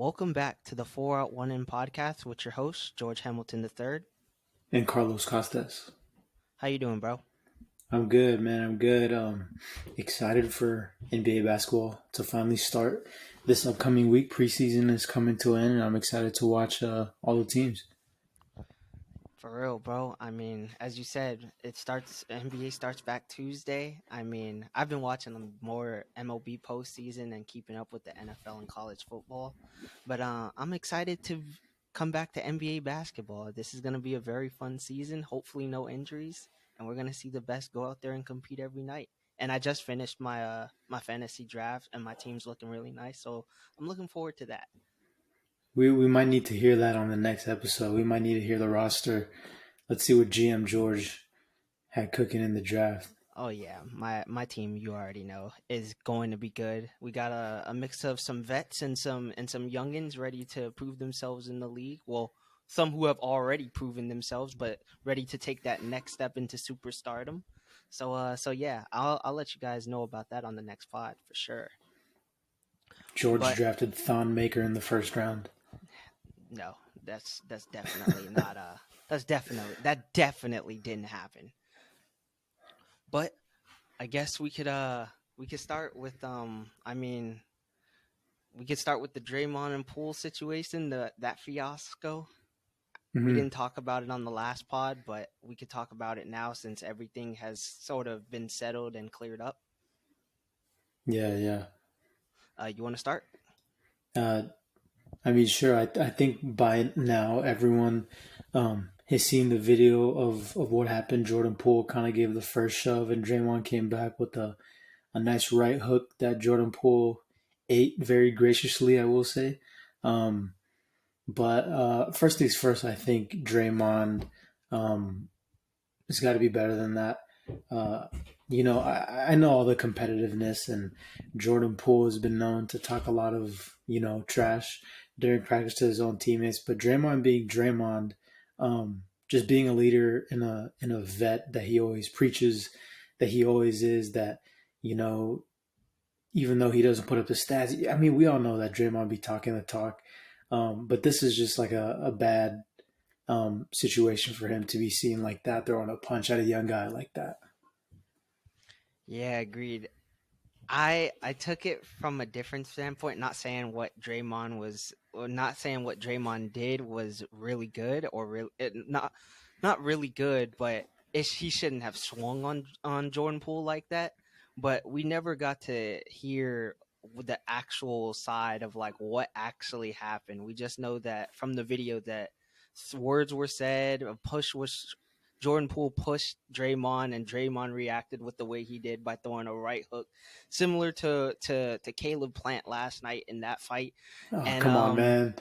Welcome back to the 4 Out 1 In podcast with your host, George Hamilton III. And Carlos Costas. How you doing, bro? I'm good, man. I'm good. Excited for NBA basketball to finally start this upcoming week. Preseason is coming to an end, and I'm excited to watch all the teams. For real, bro. As you said, NBA starts back Tuesday. I've been watching more MLB postseason and keeping up with the NFL and college football. But I'm excited to come back to NBA basketball. This is going to be a very fun season. Hopefully, no injuries. And we're going to see the best go out there and compete every night. And I just finished my fantasy draft, and my team's looking really nice. So I'm looking forward to that. We might need to hear that on the next episode. We might need to hear the roster. Let's see what GM George had cooking in the draft. Oh yeah, my team, you already know, is going to be good. We got a mix of some vets and some youngins ready to prove themselves in the league. Well, some who have already proven themselves, but ready to take that next step into superstardom. So yeah, I'll let you guys know about that on the next pod for sure. George But drafted Thon Maker in the first round. no, that's definitely not that definitely didn't happen. But I guess we could start with we could start with the Draymond and Poole situation, that fiasco. We Mm-hmm. didn't talk about it on the last pod, but we could talk about it now since everything has sort of been settled and cleared up. Yeah, yeah. You want to start? Uh, sure. I think by now everyone has seen the video of what happened. Jordan Poole kind of gave the first shove, and Draymond came back with a nice right hook that Jordan Poole ate very graciously, I will say. Um, but first things first, I think Draymond um, has got to be better than that. Uh, I know all the competitiveness, and Jordan Poole has been known to talk a lot of, trash during practice to his own teammates. But Draymond being Draymond, just being a leader in a vet that he always preaches, that he always is, that, you know, even though he doesn't put up the stats, we all know that Draymond be talking the talk. But this is just like a bad situation for him to be seen like that, throwing a punch at a young guy like that. Yeah, agreed. I took it from a different standpoint, not saying what Draymond was, or not saying what Draymond did was really good or not really good, but he shouldn't have swung on Jordan Poole like that. But we never got to hear the actual side of like what actually happened. We just know that from the video that words were said, a push was Jordan Poole pushed Draymond, and Draymond reacted with the way he did by throwing a right hook, similar to Caleb Plant last night in that fight. Oh, And come on, man.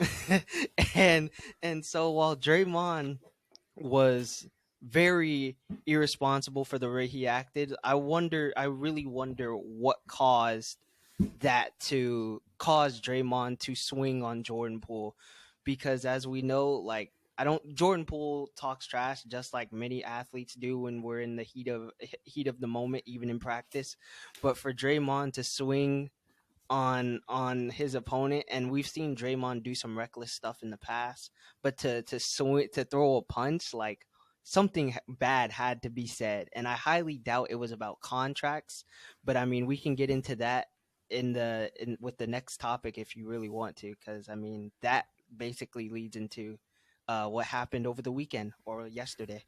and and so while Draymond was very irresponsible for the way he acted, I really wonder what caused that to cause Draymond to swing on Jordan Poole, because as we know, like I don't Jordan Poole talks trash just like many athletes do when we're in the heat of the moment, even in practice. But for Draymond to swing on his opponent, and we've seen Draymond do some reckless stuff in the past, but to swing, to throw a punch, like something bad had to be said, and I highly doubt it was about contracts. But we can get into that in with the next topic if you really want to, because that basically leads into what happened over the weekend or yesterday.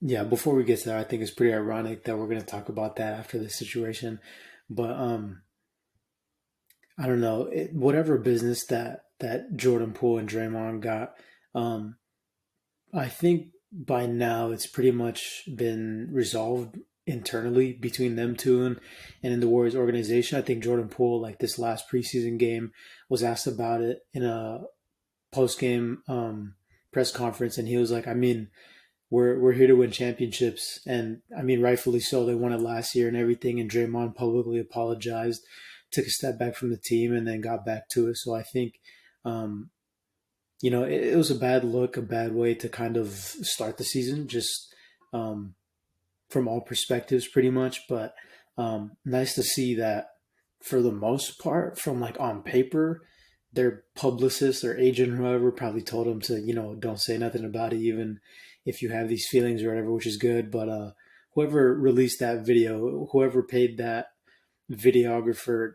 Yeah, before we get to that, I think it's pretty ironic that we're going to talk about that after this situation. But I don't know, whatever business that Jordan Poole and Draymond got, um, I think by now it's pretty much been resolved internally between them two and in the Warriors organization. I think Jordan Poole, like this last preseason game, was asked about it in a post game press conference, and he was like, we're here to win championships, and rightfully so. They won it last year and everything, and Draymond publicly apologized, took a step back from the team, and then got back to it. So I think, um, it was a bad look, a bad way to kind of start the season, just um, from all perspectives, pretty much. But nice to see that for the most part, from like on paper, their publicist or agent, or whoever, probably told them to, don't say nothing about it, even if you have these feelings or whatever, which is good. But whoever released that video, whoever paid that videographer,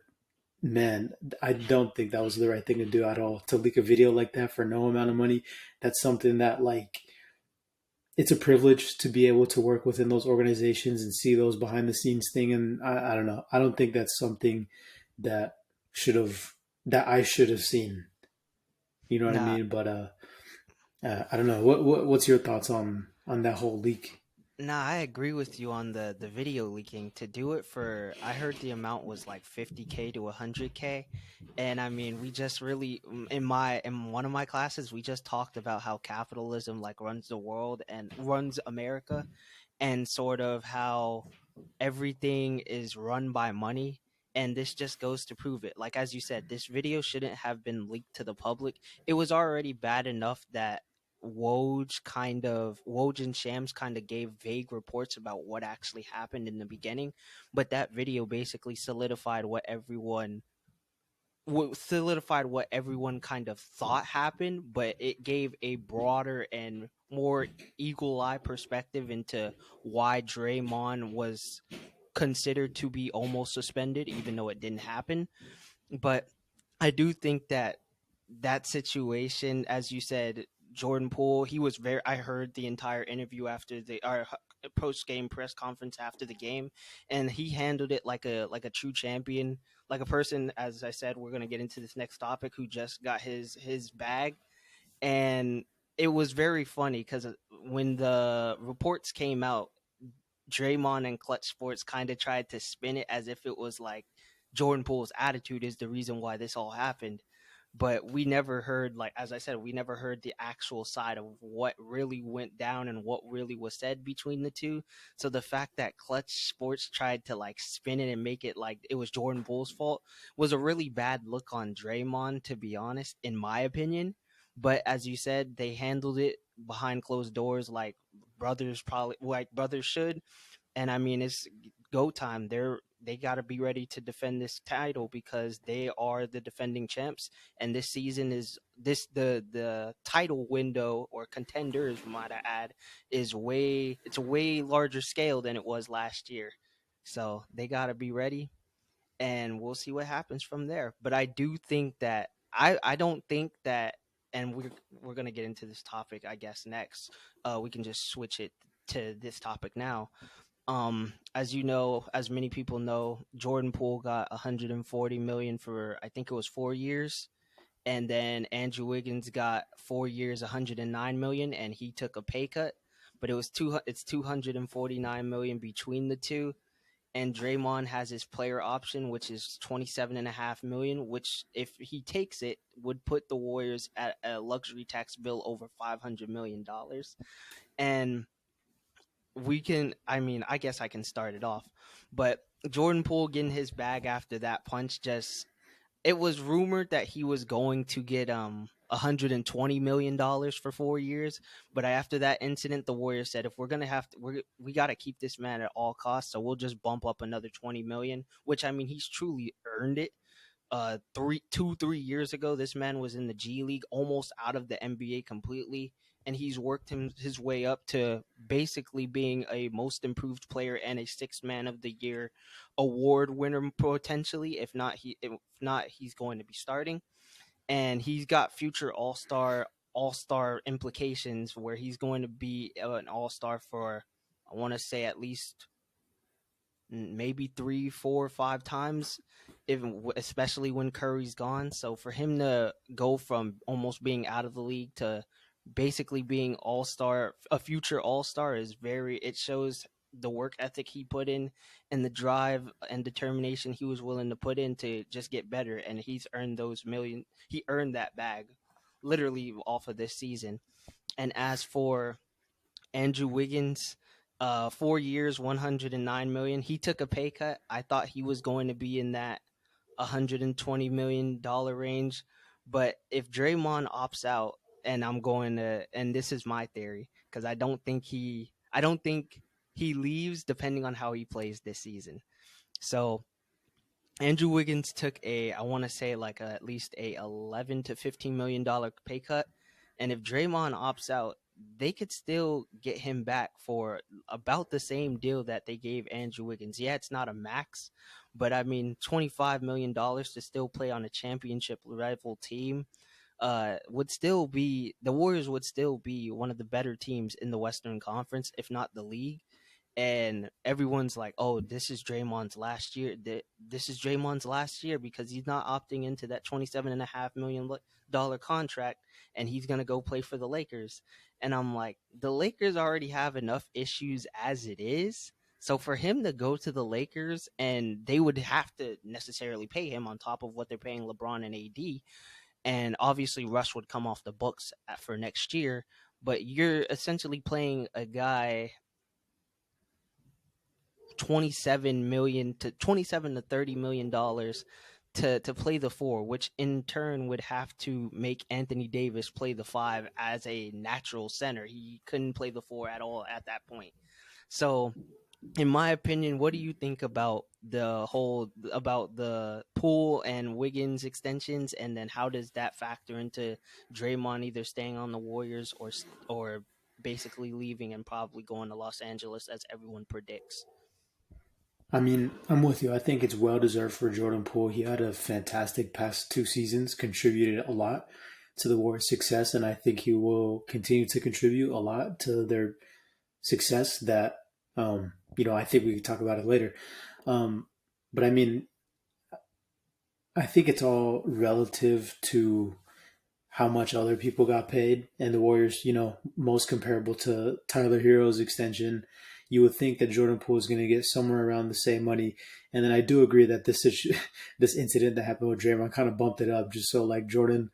man, I don't think that was the right thing to do at all. To leak a video like that for no amount of money, that's something that, like, it's a privilege to be able to work within those organizations and see those behind the scenes thing. And I don't know. I don't think that's something that should have that I should have seen. You know what I Nah, mean? But I don't know. What's your thoughts on that whole leak? Nah, I agree with you on the video leaking. To do it for, I heard the amount was like 50K to 100K, and I mean, we just really in one of my classes, we just talked about how capitalism like runs the world and runs America, and sort of how everything is run by money. And this just goes to prove it. Like as you said, this video shouldn't have been leaked to the public. It was already bad enough that Woj and Shams kind of gave vague reports about what actually happened in the beginning, but that video basically solidified what everyone kind of thought happened, but it gave a broader and more eagle eye perspective into why Draymond was considered to be almost suspended, even though it didn't happen. But I do think that that situation, as you said, Jordan Poole, he was very. I heard the entire interview after the our post game press conference after the game, and he handled it like a true champion, like a person. As I said, we're gonna get into this next topic, who just got his bag, and it was very funny because when the reports came out, Draymond and Clutch Sports kind of tried to spin it as if it was like Jordan Poole's attitude is the reason why this all happened. But we never heard, like, as I said, we never heard the actual side of what really went down and what really was said between the two. So the fact that Clutch Sports tried to like spin it and make it like it was Jordan Poole's fault was a really bad look on Draymond, to be honest, in my opinion. But as you said, they handled it behind closed doors like brothers should. And I mean, it's go time. They got to be ready to defend this title because they are the defending champs, and this season is the title window or contenders, might I add, is way it's a way larger scale than it was last year. So they got to be ready, and we'll see what happens from there. But I do think that I don't think that, and we're gonna get into this topic, I guess next. We can just switch it to this topic now. As you know, as many people know, Jordan Poole got 140 million for I think it was 4 years, and then Andrew Wiggins got 4 years, 109 million, and he took a pay cut. But it's 249 million between the two, and Draymond has his player option, which is 27.5 million, which if he takes it would put the Warriors at a luxury tax bill over $500 million. And I mean, I guess I can start it off. But Jordan Poole getting his bag after that punch, just it was rumored that he was going to get $120 million for 4 years, but after that incident, the Warriors said if we're gonna have to, we got to keep this man at all costs, so we'll just bump up another 20 million, which I mean he's truly earned it. 3 years ago, this man was in the G League, almost out of the NBA completely, and he's worked his way up to basically being a most improved player and a sixth man of the year award winner potentially. If not, he's going to be starting, and he's got future all star implications where he's going to be an all star for, I want to say, at least maybe 3, 4, 5 times, even especially when Curry's gone. So for him to go from almost being out of the league to basically being all star, a future all star, is very. It shows the work ethic he put in and the drive and determination he was willing to put in to just get better. And he's earned those million. He earned that bag, literally off of this season. And as for Andrew Wiggins, 4 years, 109 million. He took a pay cut. I thought he was going to be in that $120 million range, but if Draymond opts out, and and this is my theory, because I don't think he leaves, depending on how he plays this season. So Andrew Wiggins took a, I want to say like at least a 11 to 15 million dollar pay cut, and if Draymond opts out, they could still get him back for about the same deal that they gave Andrew Wiggins. Yeah, it's not a max, but I mean $25 million to still play on a championship level team would still be, the Warriors would still be one of the better teams in the Western Conference, if not the league. And everyone's like, "Oh, this is Draymond's last year. This is Draymond's last year because he's not opting into that $27.5 million contract, and he's gonna go play for the Lakers." And I'm like, the Lakers already have enough issues as it is. So for him to go to the Lakers, and they would have to necessarily pay him on top of what they're paying LeBron and AD, and obviously Russ would come off the books for next year. But you're essentially playing a guy 27 to $30 million to play the four, which in turn would have to make Anthony Davis play the five as a natural center. He couldn't play the four at all at that point. So in my opinion, what do you think about the Poole and Wiggins extensions, and then how does that factor into Draymond either staying on the Warriors or basically leaving and probably going to Los Angeles as everyone predicts? I mean, I'm with you. I think it's well deserved for Jordan Poole. He had a fantastic past 2 seasons, contributed a lot to the Warriors' success, and I think he will continue to contribute a lot to their success. That I think we can talk about it later. Um, but I mean, I think it's all relative to how much other people got paid, and the Warriors, most comparable to Tyler Hero's extension. You would think that Jordan Poole is going to get somewhere around the same money, and then I do agree that this incident that happened with Draymond kind of bumped it up, just so like Jordan,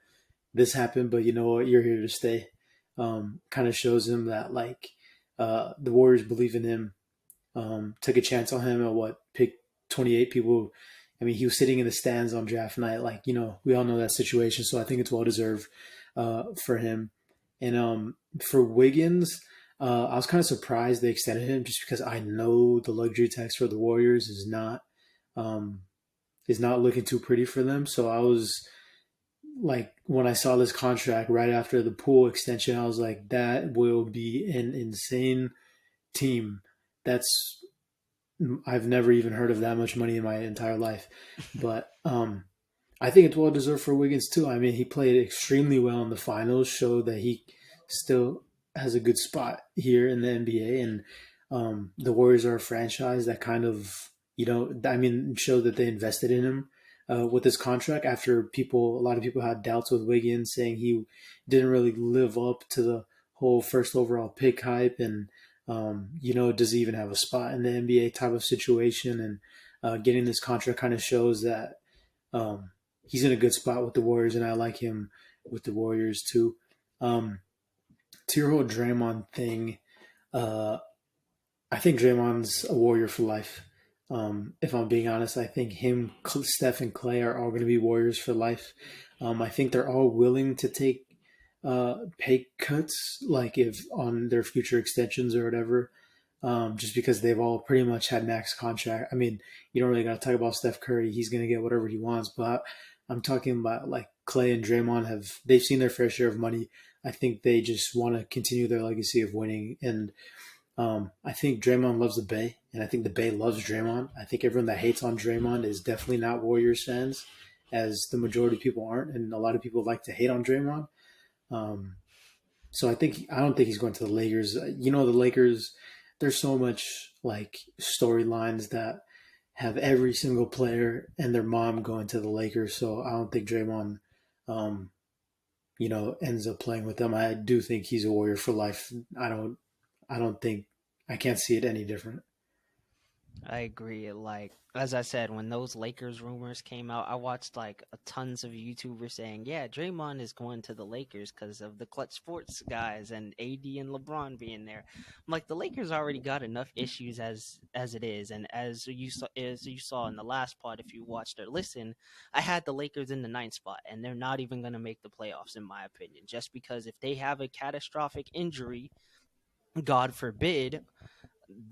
this happened, but you know what, you're here to stay. Kind of shows him that like the Warriors believe in him, took a chance on him at what pick 28 people. I mean, he was sitting in the stands on draft night. Like, we all know that situation. So I think it's well deserved for him. And for Wiggins, I was kind of surprised they extended him just because I know the luxury tax for the Warriors um, is not looking too pretty for them. So I was like, when I saw this contract right after the Poole extension, I was like, that will be an insane team. That's I've never even heard of that much money in my entire life. But I think it's well deserved for Wiggins too. I mean, he played extremely well in the finals, showed that he still has a good spot here in the NBA. And the Warriors are a franchise that kind of, I mean, showed that they invested in him with his contract after a lot of people had doubts with Wiggins, saying he didn't really live up to the whole first overall pick hype, and does he even have a spot in the NBA type of situation? And getting this contract kind of shows that he's in a good spot with the Warriors, and I like him with the Warriors too. Um, to your whole Draymond thing, uh, I think Draymond's a Warrior for life. If I'm being honest, I think him, Steph, and Clay are all going to be Warriors for life. I think they're all willing to take pay cuts, like if on their future extensions or whatever, just because they've all pretty much had max contract. I mean, you don't really got to talk about Steph Curry; he's going to get whatever he wants. But I'm talking about like Clay and Draymond they've seen their fair share of money. I think they just want to continue their legacy of winning, and I think Draymond loves the Bay, and I think the Bay loves Draymond. I think everyone that hates on Draymond is definitely not Warriors fans, as the majority of people aren't, and a lot of people like to hate on Draymond. Um, so I don't think he's going to the Lakers. The Lakers. There's so much like storylines that have every single player and their mom going to the Lakers. So I don't think Draymond, um, ends up playing with them. I do think he's a Warrior for life. I don't think I can't see it any different. I agree. Like as I said, when those Lakers rumors came out, I watched like tons of YouTubers saying, "Yeah, Draymond is going to the Lakers because of the Clutch Sports guys and AD and LeBron being there." I'm like, the Lakers already got enough issues as it is, and as you saw in the last pod, if you watched or listened, I had the Lakers in the ninth spot, and they're not even going to make the playoffs in my opinion, just because if they have a catastrophic injury, God forbid,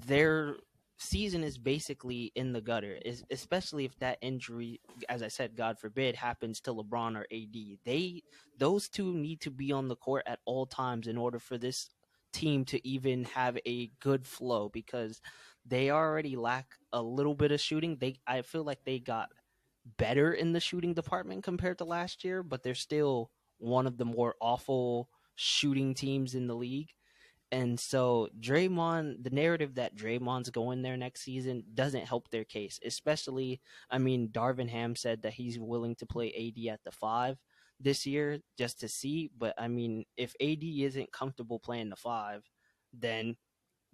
they're season is basically in the gutter, especially if that injury, as I said, God forbid, happens to LeBron or AD. Those two need to be on the court at all times in order for this team to even have a good flow, because they already lack a little bit of shooting. I feel like they got better in the shooting department compared to last year, but they're still one of the more awful shooting teams in the league. And so Draymond, the narrative that Draymond's going there next season doesn't help their case. Especially, I mean, Darvin Ham said that he's willing to play AD at the five this year just to see. But I mean, if AD isn't comfortable playing the five, then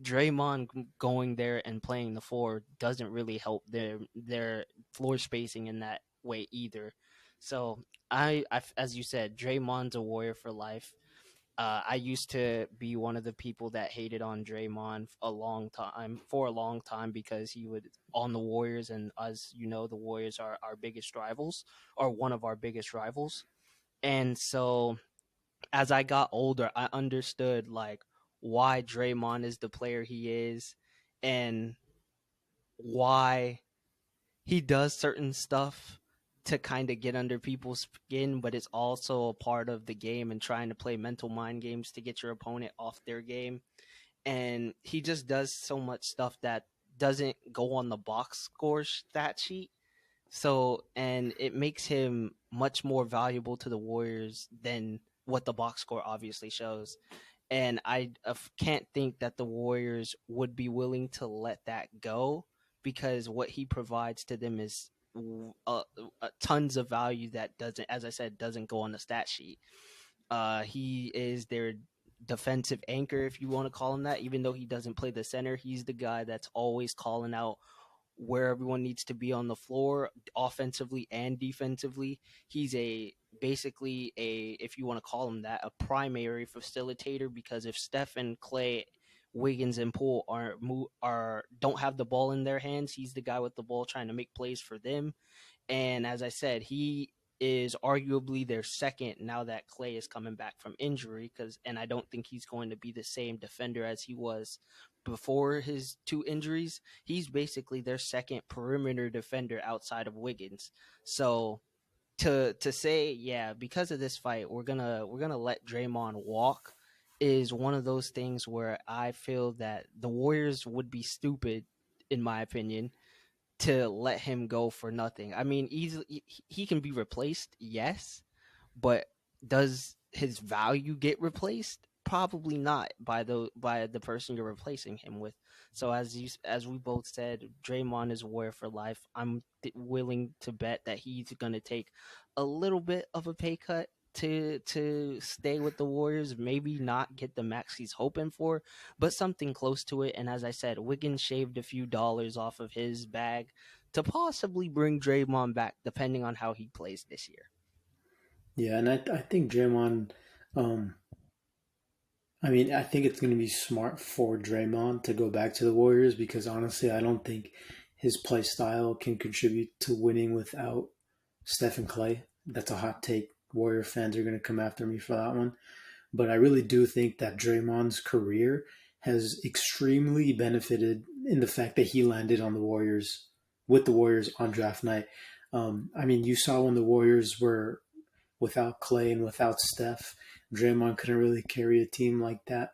Draymond going there and playing the four doesn't really help their floor spacing in that way either. So as you said, Draymond's a warrior for life. I used to be one of the people that hated on Draymond for a long time because he would on the Warriors, and as you know, the Warriors are our biggest rivals, or one of our biggest rivals. And so as I got older, I understood like why Draymond is the player he is, and why he does certain stuff to kind of get under people's skin, but it's also a part of the game and trying to play mental mind games to get your opponent off their game. And he just does so much stuff that doesn't go on the box score stat sheet. So, and it makes him much more valuable to the Warriors than what the box score obviously shows. And I can't think that the Warriors would be willing to let that go, because what he provides to them is tons of value that doesn't, as I said, doesn't go on the stat sheet. He is their defensive anchor, if you want to call him that. Even though he doesn't play the center, he's the guy that's always calling out where everyone needs to be on the floor, offensively and defensively. He's a basically a, if you want to call him that, a primary facilitator, because if Steph and Clay, Wiggins and Poole are don't have the ball in their hands, he's the guy with the ball trying to make plays for them. And as I said, he is arguably their second now that Clay is coming back from injury, and I don't think he's going to be the same defender as he was before his two injuries. He's basically their second perimeter defender outside of Wiggins. So to say, yeah, because of this fight, we're gonna let Draymond walk is one of those things where I feel that the Warriors would be stupid, in my opinion, to let him go for nothing. I mean, easily he can be replaced, yes, but does his value get replaced? Probably not by the person you're replacing him with. So as we both said, Draymond is a warrior for life. I'm willing to bet that he's gonna take a little bit of a pay cut to stay with the Warriors. Maybe not get the max he's hoping for, but something close to it. And as I said, Wiggins shaved a few dollars off of his bag to possibly bring Draymond back, depending on how he plays this year. Yeah, and I think Draymond, um, I mean, I think it's going to be smart for Draymond to go back to the Warriors because honestly, I don't think his play style can contribute to winning without Steph and Clay. That's a hot take. Warrior fans are going to come after me for that one. But I really do think that Draymond's career has extremely benefited in the fact that he landed on the Warriors with the Warriors on draft night. I mean, you saw when the Warriors were without Clay and without Steph, Draymond couldn't really carry a team like that.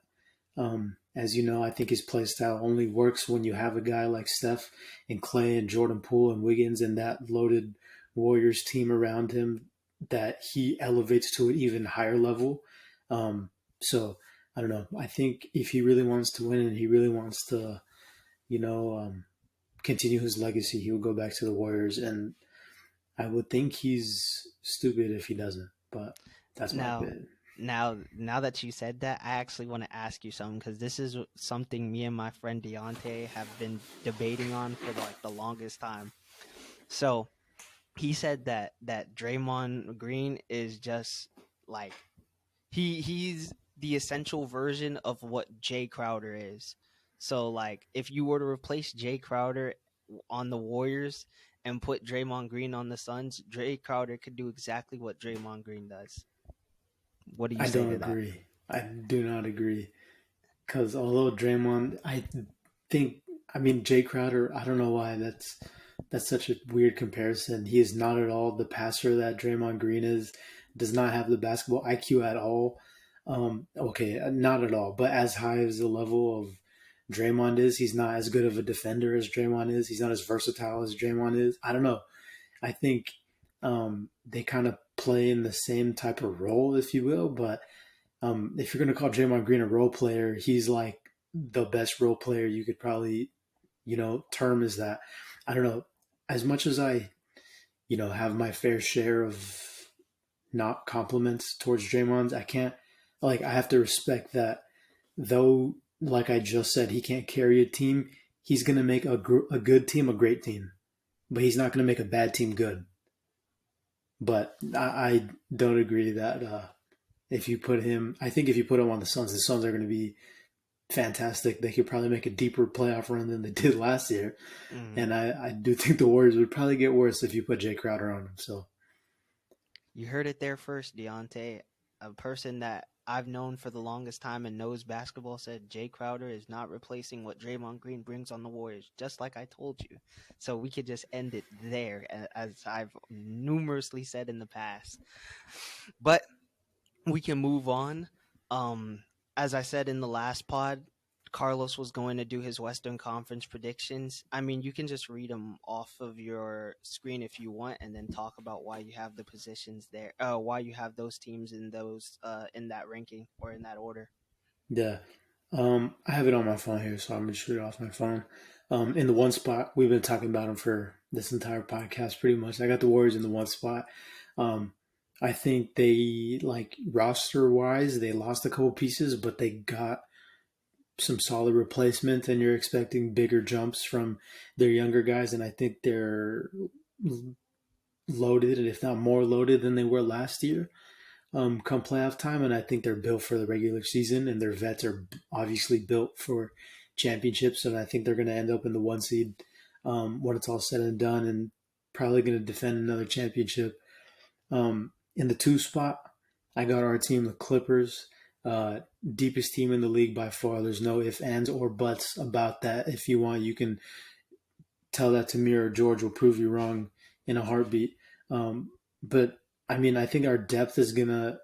As you know, I think his play style only works when you have a guy like Steph and Clay and Jordan Poole and Wiggins and that loaded Warriors team around him that he elevates to an even higher level. So I don't know. I think if he really wants to win and he really wants to, you know, continue his legacy, he will go back to the Warriors. And I would think he's stupid if he doesn't. But that's my Now, opinion. now that you said that, I actually want to ask you something, because this is something me and my friend Deontay have been debating on for like the longest time. So he said that Draymond Green is just like he's the essential version of what Jay Crowder is. So like if you were to replace Jay Crowder on the Warriors and put Draymond Green on the Suns, Jay Crowder could do exactly what Draymond Green does. What do you I say don't to that? agree. I do not agree. Because although Draymond, I think I mean, Jay Crowder. I don't know why that's such a weird comparison. He is not at all the passer that Draymond Green is. Does not have the basketball IQ at all. Okay, not at all. But as high as the level of Draymond is, he's not as good of a defender as Draymond is. He's not as versatile as Draymond is. I don't know. I think they kind of play in the same type of role, if you will. But if you're going to call Draymond Green a role player, he's like the best role player you could probably, term as that. I don't know. As much as I, have my fair share of not compliments towards Draymond, I can't, I have to respect that though, like I just said, he can't carry a team. He's going to make a good team a great team, but he's not going to make a bad team good. But I don't agree that if you put him, I think if you put him on the Suns are going to be fantastic. They could probably make a deeper playoff run than they did last year. Mm. And I do think the Warriors would probably get worse if you put Jay Crowder on them. So You heard it there first, Deontay. A person that I've known for the longest time and knows basketball said Jay Crowder is not replacing what Draymond Green brings on the Warriors, just like I told you. So we could just end it there, as I've numerously said in the past. But we can move on. As I said in the last pod, Carlos was going to do his Western Conference predictions. I mean, you can just read them off of your screen if you want, and then talk about why you have the positions there. Why you have those teams in those in that ranking or in that order. yeah, I have it on my phone here, so I'm gonna shoot it off my phone. In the one spot, we've been talking about them for this entire podcast, pretty much. I got the Warriors in the one spot. Um, I think they like roster wise, they lost a couple pieces, but they got some solid replacement, and you're expecting bigger jumps from their younger guys. And I think they're loaded, and if not more loaded than they were last year, come playoff time. And I think they're built for the regular season, and their vets are obviously built for championships. And I think they're going to end up in the one seed when it's all said and done, and probably going to defend another championship. In the two spot, I got our team, the Clippers. Deepest team in the league by far. There's no ifs, ands, or buts about that. If you want, you can tell that to me, or George will prove you wrong in a heartbeat. But I mean, I think our depth is gonna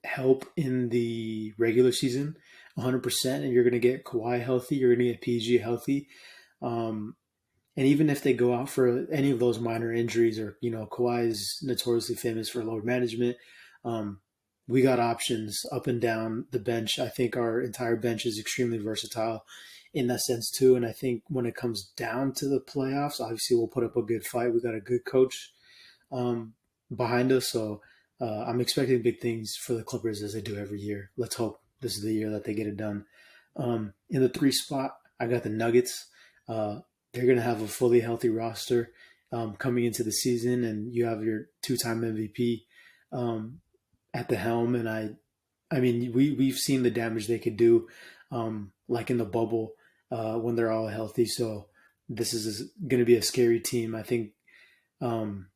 help in the regular season, 100%. And you're gonna get Kawhi healthy. You're gonna get PG healthy. Um, and even if they go out for any of those minor injuries, or Kawhi is notoriously famous for load management. Um, we got options up and down the bench. I think our entire bench is extremely versatile in that sense too. And I think when it comes down to the playoffs, obviously we'll put up a good fight. We got a good coach um, behind us, so I'm expecting big things for the Clippers as they do every year. Let's hope this is the year that they get it done. In the three spot, I got the Nuggets. Uh, they're going to have a fully healthy roster coming into the season, and you have your two-time MVP at the helm. And I mean, we've seen the damage they could do, like in the bubble when they're all healthy. So this is going to be a scary team. I think um,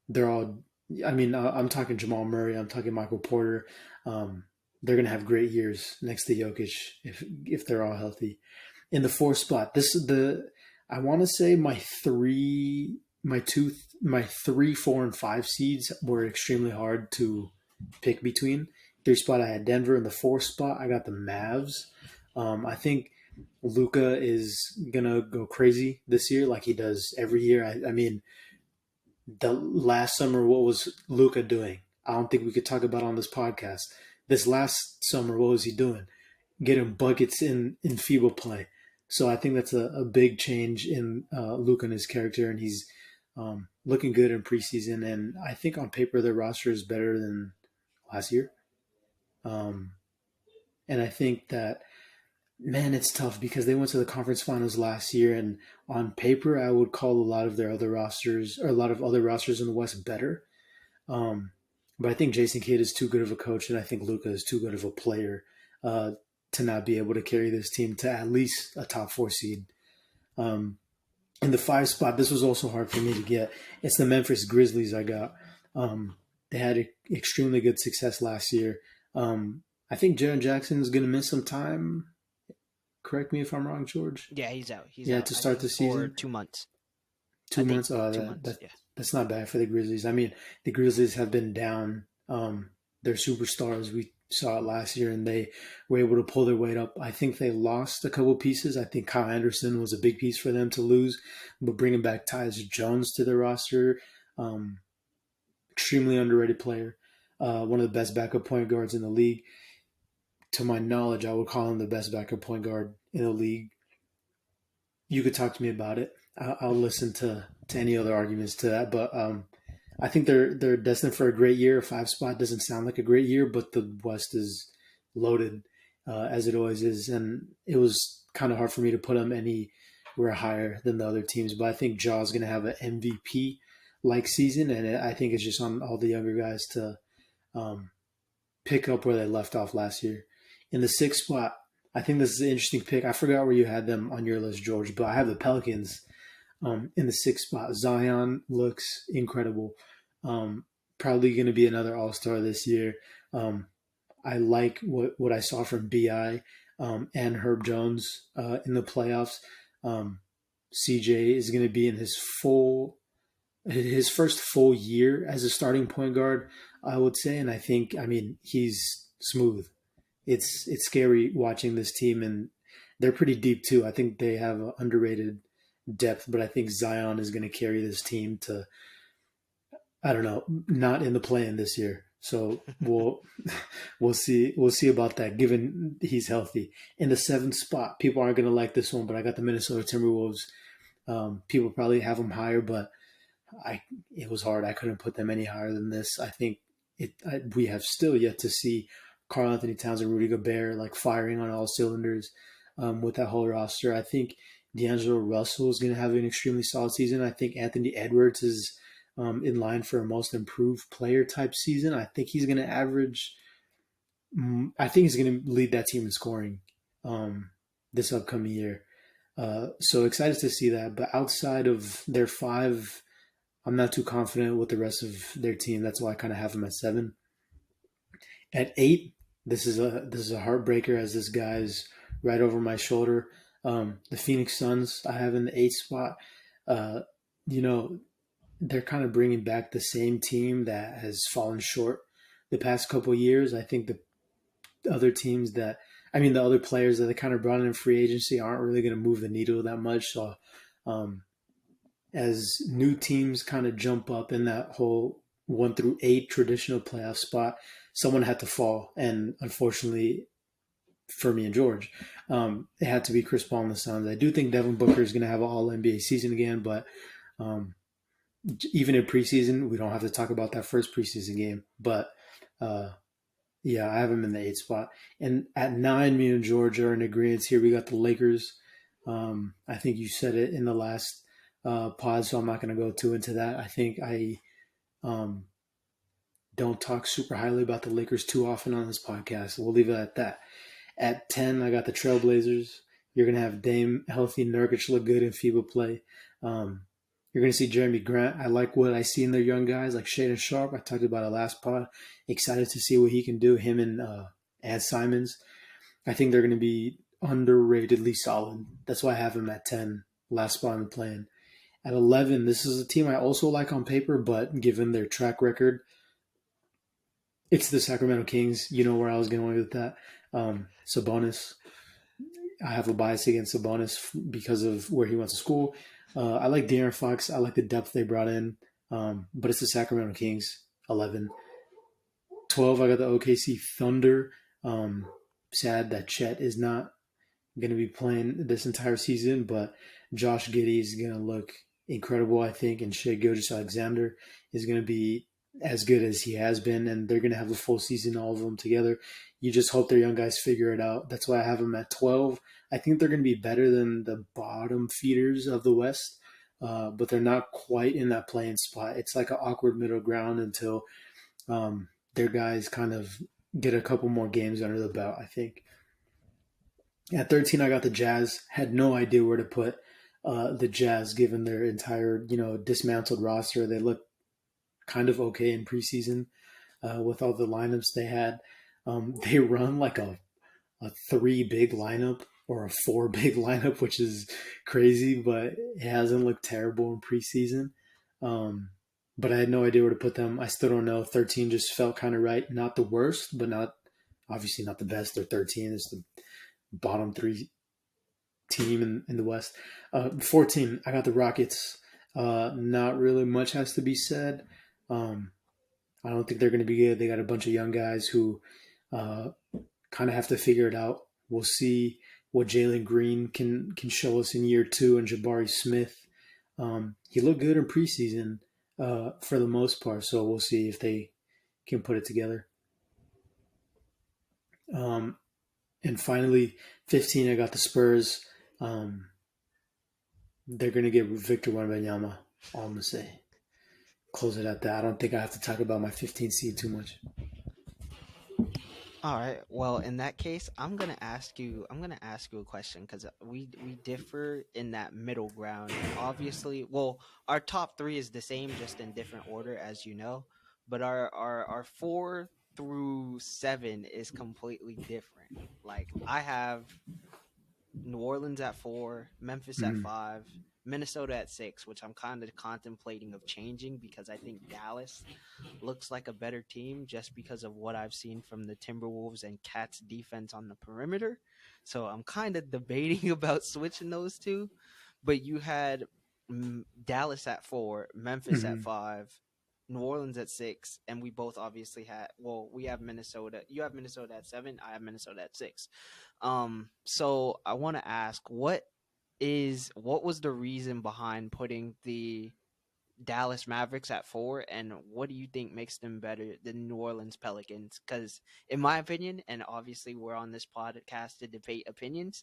they're all. I mean, I'm talking Jamal Murray. I'm talking Michael Porter. They're going to have great years next to Jokic if they're all healthy. In the fourth spot, this is the. I want to say my 3, 4, and 5 seeds were extremely hard to pick between. Three spot, I had Denver. In the fourth spot, I got the Mavs. I think Luka is gonna go crazy this year, like he does every year. I mean, the last summer, what was Luka doing? I don't think we could talk about on this podcast. This last summer, what was he doing? Getting buckets in FIBA play. So I think that's a big change in Luka and his character, and he's looking good in preseason. And I think on paper their roster is better than last year. Um, and I think that, man, it's tough because they went to the conference finals last year, and on paper, I would call a lot of their other rosters, or a lot of other rosters in the West, better. Um, but I think Jason Kidd is too good of a coach, and I think Luka is too good of a player uh, to not be able to carry this team to at least a top 4 seed. Um, in the 5 spot, this was also hard for me to get. It's the Memphis Grizzlies I got. They had extremely good success last year. I think Jaren Jackson is going to miss some time. Correct me if I'm wrong, George. Yeah, he's out. He's Yeah, out. to I start think the for season. 2 months. I 2 months. think 2 months. Yeah. That's not bad for the Grizzlies. I mean, the Grizzlies have been down. Their superstars. We saw it last year, and they were able to pull their weight up. I think they lost a couple pieces. I think Kyle Anderson was a big piece for them to lose, but bringing back Tyus Jones to the roster, um, extremely underrated player. One of the best backup point guards in the league. To my knowledge, I would call him the best backup point guard in the league. You could talk to me about it. I'll listen to any other arguments to that. But I think they're destined for a great year. A 5 spot doesn't sound like a great year, but the West is loaded as it always is, and it was kind of hard for me to put them anywhere higher than the other teams. But I think Jaw's going to have an MVP like season, and I think it's just on all the younger guys to um, pick up where they left off last year. In the 6 spot, I think this is an interesting pick. I forgot where you had them on your list, George, but I have the Pelicans in the 6 spot. Zion looks incredible. Um, Probably going to be another All Star this year. Um, I like what I saw from Bi and Herb Jones in the playoffs. Um, CJ is going to be in his first full year as a starting point guard, I would say, and I mean he's smooth. It's scary watching this team, and they're pretty deep too. I think they have underrated depth, but I think Zion is going to carry this team to, I don't know, not in the play-in this year. So we'll see about that. Given he's healthy in the 7th spot, people aren't going to like this one, but I got the Minnesota Timberwolves. People probably have them higher, but I it was hard. I couldn't put them any higher than this. I think we have still yet to see Karl Anthony Towns and Rudy Gobert like firing on all cylinders with that whole roster. I think D'Angelo Russell is going to have an extremely solid season. I think Anthony Edwards is in line for a most improved player type season. I think he's going to average. I think he's going to lead that team in scoring this upcoming year. So excited to see that. But outside of their five, I'm not too confident with the rest of their team. That's why I kind of have them at 7. At 8, this is a heartbreaker as this guy's right over my shoulder. The Phoenix Suns I have in the 8th spot. Uh, you know, they're kind of bringing back the same team that has fallen short the past couple of years. I think the other teams that, I mean, the other players that they kind of brought in free agency aren't really going to move the needle that much. So, um, as new teams kind of jump up in that whole 1 through 8 traditional playoff spot, someone had to fall. And unfortunately, for me and George, it had to be Chris Paul and the Suns. I do think Devin Booker is going to have an All NBA season again, but um, even in preseason, we don't have to talk about that first preseason game. But uh, yeah, I have him in the 8th spot. And at 9, me and George are in agreement here. We got the Lakers. I think you said it in the last pod, so I'm not going to go too into that. I think I um, don't talk super highly about the Lakers too often on this podcast. We'll leave it at that. At 10, I got the Trailblazers. You're going to have Dame healthy, Nurkic look good in FIBA play. Um, you're going to see Jeremy Grant. I like what I see in their young guys like Shaden Sharp. I talked about it last pod. Excited to see what he can do, him and Simons. I think they're going to be underratedly solid. That's why I have him at 10, last spot in the plan. At 11, this is a team I also like on paper, but given their track record, it's the Sacramento Kings. You know where I was going with that. Sabonis. I have a bias against Sabonis because of where he went to school. I like De'Aaron Fox. I like the depth they brought in, but it's the Sacramento Kings. 11. 12, I got the OKC Thunder. Sad that Chet is not going to be playing this entire season, but Josh Giddey is going to look incredible, I think, and Shea Gilgeous-Alexander is going to be as good as he has been, and they're going to have a full season, all of them together. You just hope their young guys figure it out. That's why I have them at 12. I think they're going to be better than the bottom feeders of the West, but they're not quite in that playing spot. It's like an awkward middle ground until their guys kind of get a couple more games under the belt, I think. At 13, I got the Jazz. Had no idea where to put the Jazz given their entire, dismantled roster. They looked kind of okay in preseason with all the lineups they had. They run like a three big lineup or a four big lineup, which is crazy, but it hasn't looked terrible in preseason. Um, but I had no idea where to put them. I still don't know. 13 just felt kind of right. Not the worst, but not obviously not the best. They're 13 is the bottom three team in the West. 14, I got the Rockets. Not really much has to be said. Um, I don't think they're going to be good. They got a bunch of young guys who uh, kind of have to figure it out. We'll see what Jalen Green can show us in year two, and Jabari Smith. He looked good in preseason for the most part, so we'll see if they can put it together. Um, and finally, 15, I got the Spurs. Um, they're going to get Victor Wembanyama. All I'm going to say. Close it at that. I don't think I have to talk about my 15 seed too much. All right. Well, in that case, I'm gonna ask you. I'm gonna ask you a question because we differ in that middle ground. Obviously, well, our top three is the same, just in different order, as you know. But our 4 through 7 is completely different. Like I have New Orleans at 4, Memphis at Mm-hmm. 5, Minnesota at 6, which I'm kind of contemplating of changing because I think Dallas looks like a better team just because of what I've seen from the Timberwolves and Cats defense on the perimeter. So I'm kind of debating about switching those two. But you had Dallas at 4, Memphis at Mm-hmm. 5, New Orleans at 6, and we both obviously had. Well, we have Minnesota. You have Minnesota at 7. I have Minnesota at 6. So I want to ask, what was the reason behind putting the Dallas Mavericks at 4, and what do you think makes them better than New Orleans Pelicans? Because in my opinion, and obviously we're on this podcast to debate opinions,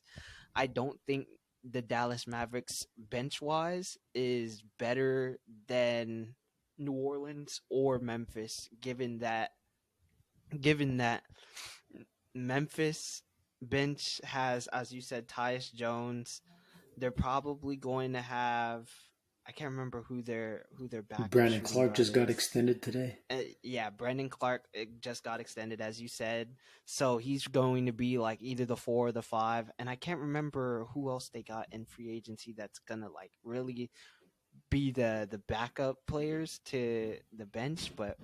I don't think the Dallas Mavericks bench wise is better than New Orleans or Memphis, given that Memphis bench has, as you said, Tyus Jones. They're probably going to have. I can't remember who their backup Brandon shooting Clark guard just got is. extended today. Yeah, Brendan Clark just got extended, as you said, so he's going to be like either the 4 or the 5. And I can't remember who else they got in free agency that's gonna like really be the backup players to the bench, but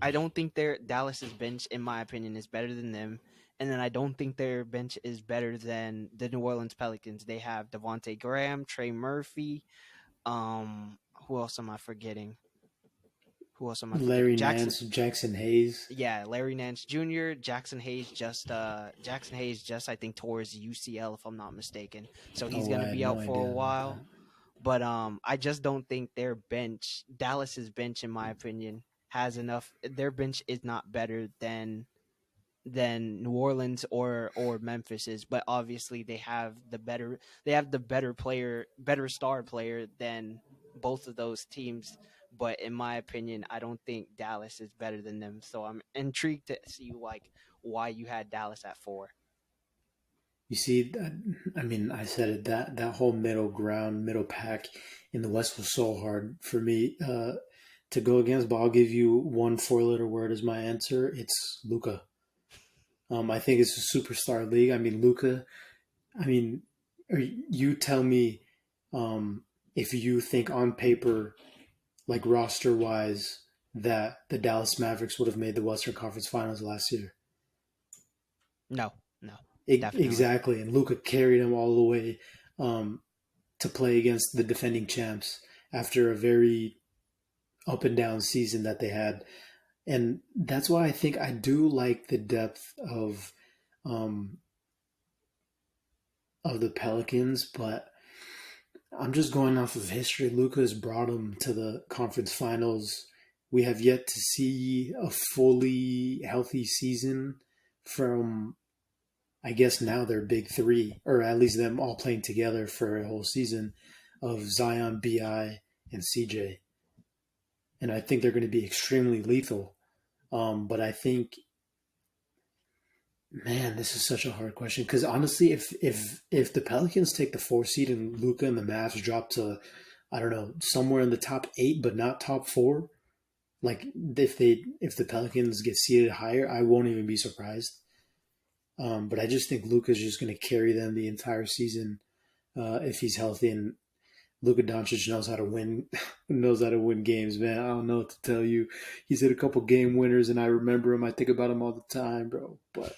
I don't think their Dallas's bench, in my opinion, is better than them. And then I don't think their bench is better than the New Orleans Pelicans. They have Devonte Graham, Trey Murphy. Who else am I forgetting? Who else am I forgetting? Larry Jackson. Nance, Jackson Hayes. Yeah, Larry Nance Jr., Jackson Hayes just I think tore his UCL if I'm not mistaken. So he's Oh, I gonna had be no out for a idea about while. that. But I just don't think their bench, Dallas's bench, in my opinion, has enough. Their bench is not better than New Orleans or Memphis's, but obviously they have the better player, better star player than both of those teams. But in my opinion, I don't think Dallas is better than them. So I'm intrigued to see like why you had Dallas at 4. You see, I mean, I said it that whole middle ground, middle pack in the West was so hard for me to go against. But I'll give you one four-letter word as my answer. It's Luca. I think it's a superstar league. I mean, Luca. I mean, you tell me if you think on paper, like roster wise, that the Dallas Mavericks would have made the Western Conference Finals last year. No, no, definitely. Exactly, and Luca carried him all the way um, to play against the defending champs after a very up and down season that they had, and that's why I think I do like the depth um, of the Pelicans, but I'm just going off of history. Luca has brought them to the conference finals. We have yet to see a fully healthy season from, I guess now they're big three, or at least them all playing together for a whole season of Zion, Bi, and CJ. And I think they're going to be extremely lethal. But I think, man, this is such a hard question because honestly, if the Pelicans take the 4 seed and Luca and the Mavs drop to, I don't know, somewhere in the top 8 but not top 4, like if the Pelicans get seeded higher, I won't even be surprised. But I just think Luka's just going to carry them the entire season if he's healthy. And Luka Doncic knows how to win, knows how to win games, man. I don't know what to tell you. He's hit a couple game winners, and I remember him. I think about him all the time, bro. But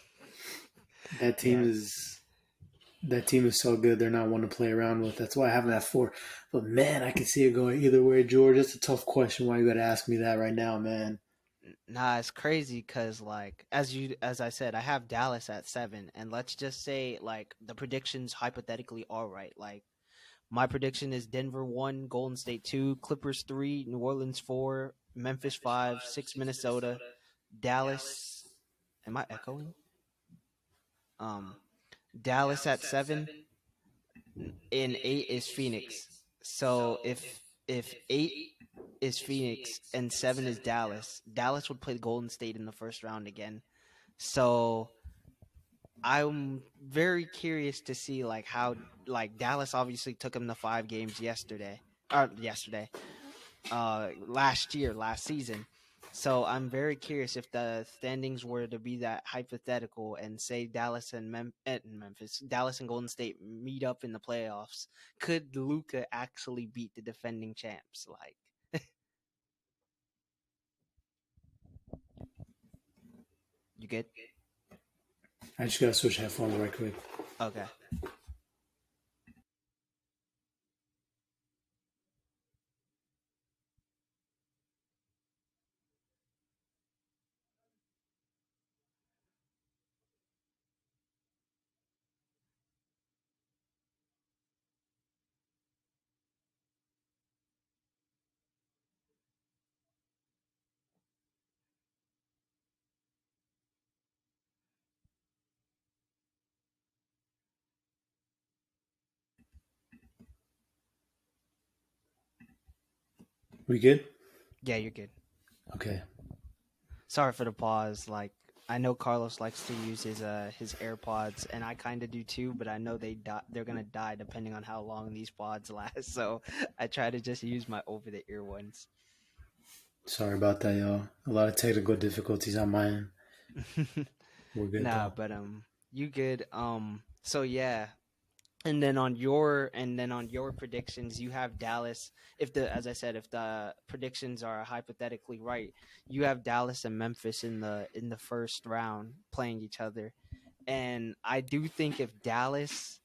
that team Yeah, is that team is so good. They're not one to play around with. That's why I have them at 4. But man, I can see it going either way, George. It's a tough question. Why you got to ask me that right now, man? nah, it's crazy because like as I said, I have Dallas at 7, and let's just say like the predictions hypothetically are right. Like my prediction is Denver 1, Golden State 2, Clippers 3, New Orleans 4, Memphis 5, 6 Minnesota, Dallas. Am I echoing? Um, Dallas at 7, and 8 is Phoenix. So if 8 is Phoenix and 7 is Dallas, Dallas would play Golden State in the first round again. So I'm very curious to see like how like Dallas obviously took him to 5 games yesterday, last season. So I'm very curious if the standings were to be that hypothetical and say Dallas and Memphis, Dallas and Golden State meet up in the playoffs, could Luca actually beat the defending champs? Like, you good? I just got to switch headphones right quick. Okay. We good? Yeah, you're good. Okay. Sorry for the pause. Like, I know Carlos likes to use his AirPods, and I kind of do too. But I know they're gonna die depending on how long these pods last. So I try to just use my over the ear ones. Sorry about that, y'all. A lot of technical difficulties on my end. We're good Nah, though. but you good. So yeah, and then on your predictions, you have Dallas. If the as I said, if the predictions are hypothetically right, you have Dallas and Memphis in the first round playing each other. And I do think if Dallas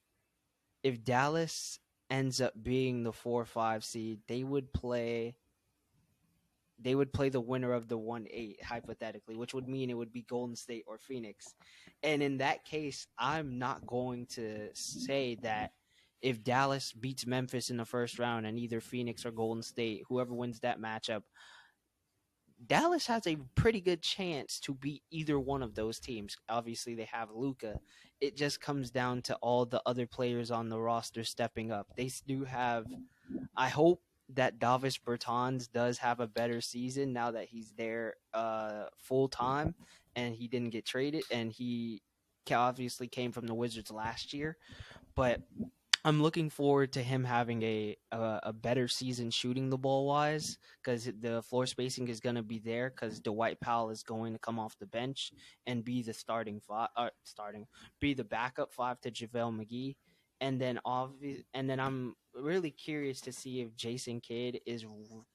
ends up being the 4 or 5 seed, they would play the winner of the 1-8 hypothetically, which would mean it would be Golden State or Phoenix. And in that case, I'm not going to say that if Dallas beats Memphis in the first round and either Phoenix or Golden State, whoever wins that matchup, Dallas has a pretty good chance to beat either one of those teams. Obviously, they have Luca. It just comes down to all the other players on the roster stepping up. They do have. I hope that Davis Bertans does have a better season now that he's there full time and he didn't get traded and he obviously came from the Wizards last year. But I'm looking forward to him having a better season shooting the ball wise because the floor spacing is going to be there because Dwight Powell is going to come off the bench and be the be the backup 5 to JaVale McGee, and then I'm really curious to see if Jason Kidd is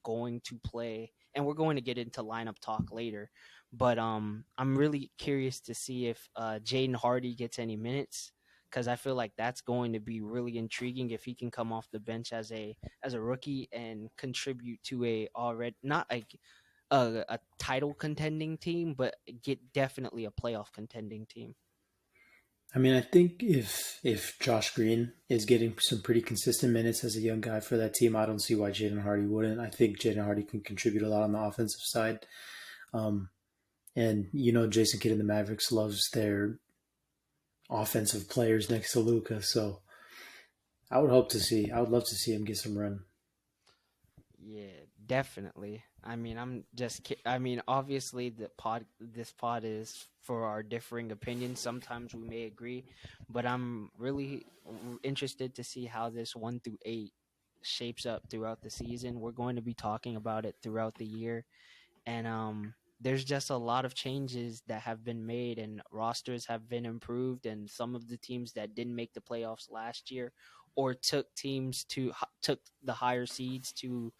going to play, and we're going to get into lineup talk later, but I'm really curious to see if Jaden Hardy gets any minutes because I feel like that's going to be really intriguing if he can come off the bench as a rookie and contribute to a already not a title contending team, but get definitely a playoff contending team. I mean, I think if Josh Green is getting some pretty consistent minutes as a young guy for that team, I don't see why Jaden Hardy wouldn't. I think Jaden Hardy can contribute a lot on the offensive side. Um, and Jason Kidd and the Mavericks loves their offensive players next to Luca, so I would love to see him get some run. Yeah, definitely. I mean, I mean, obviously, this pod is for our differing opinions. Sometimes we may agree, but I'm really interested to see how this 1 through 8 shapes up throughout the season. We're going to be talking about it throughout the year, and there's just a lot of changes that have been made, and rosters have been improved, and some of the teams that didn't make the playoffs last year or took the higher seeds to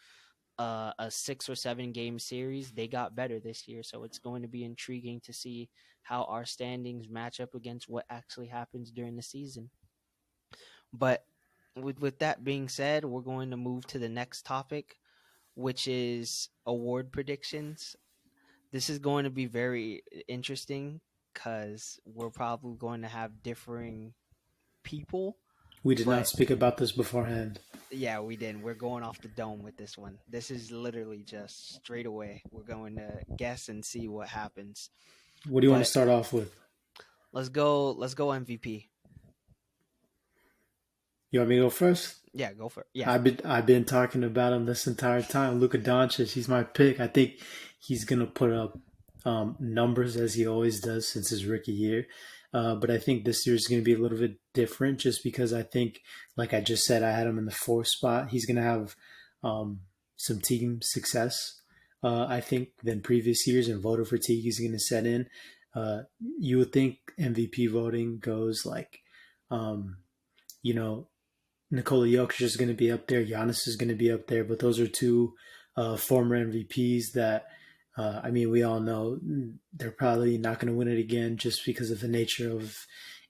a 6 or 7 game series, they got better this year. So it's going to be intriguing to see how our standings match up against what actually happens during the season. But with that being said, we're going to move to the next topic, which is award predictions. This is going to be very interesting because we're probably going to have differing people. We did not But speak about this beforehand. yeah, we didn't. We're going off the dome with this one. This is literally just straight away. We're going to guess and see what happens. What do you want to But start off with? let's go. Let's go MVP. You want me to go first? Yeah, go for it. Yeah, I've been talking about him this entire time. Luka Doncic, he's my pick. I think he's gonna put up numbers as he always does since his rookie year. But I think this year is going to be a little bit different, just because I think, like I just said, I had him in the fourth spot. He's going to have um, some team success, I think, than previous years, and voter fatigue is going to set in. You would think MVP voting goes like, um, you know, Nikola Jokic is going to be up there. Giannis is going to be up there. But those are two former MVPs that, I mean, we all know they're probably not going to win it again, just because of the nature of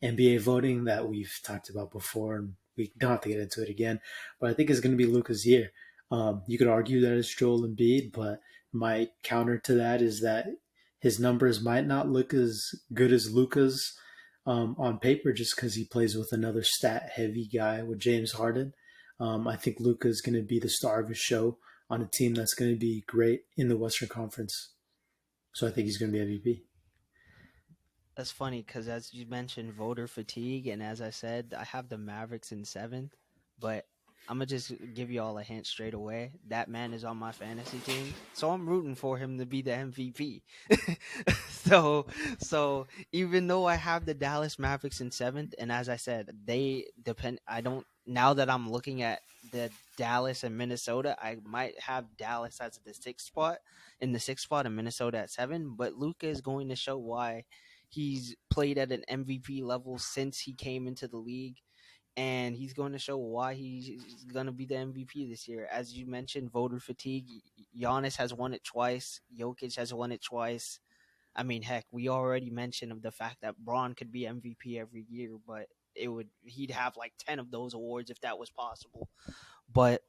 NBA voting that we've talked about before. And we don't have to get into it again. But I think it's going to be Luka's year. You could argue that it's Joel Embiid, but my counter to that is that his numbers might not look as good as Luka's on paper, just because he plays with another stat heavy guy with James Harden. I think Luka is going to be the star of his show on a team that's going to be great in the Western Conference. So I think he's going to be MVP. that's funny because as you mentioned, voter fatigue, and as I said, I have the Mavericks in seventh. But I'm gonna just give you all a hint straight away. That man is on my fantasy team, so I'm rooting for him to be the MVP. so, so even though I have the Dallas Mavericks in seventh, and as I said, they depend. I don't now that I'm looking at the Dallas and Minnesota, I might have Dallas as the sixth spot and Minnesota at seven. But Luca is going to show why he's played at an MVP level since he came into the league, and he's going to show why he's going to be the MVP this year. As you mentioned, voter fatigue. Giannis has won it twice. Jokic has won it twice. I mean, heck, we already mentioned of the fact that Braun could be MVP every year, but he'd have like 10 of those awards if that was possible. But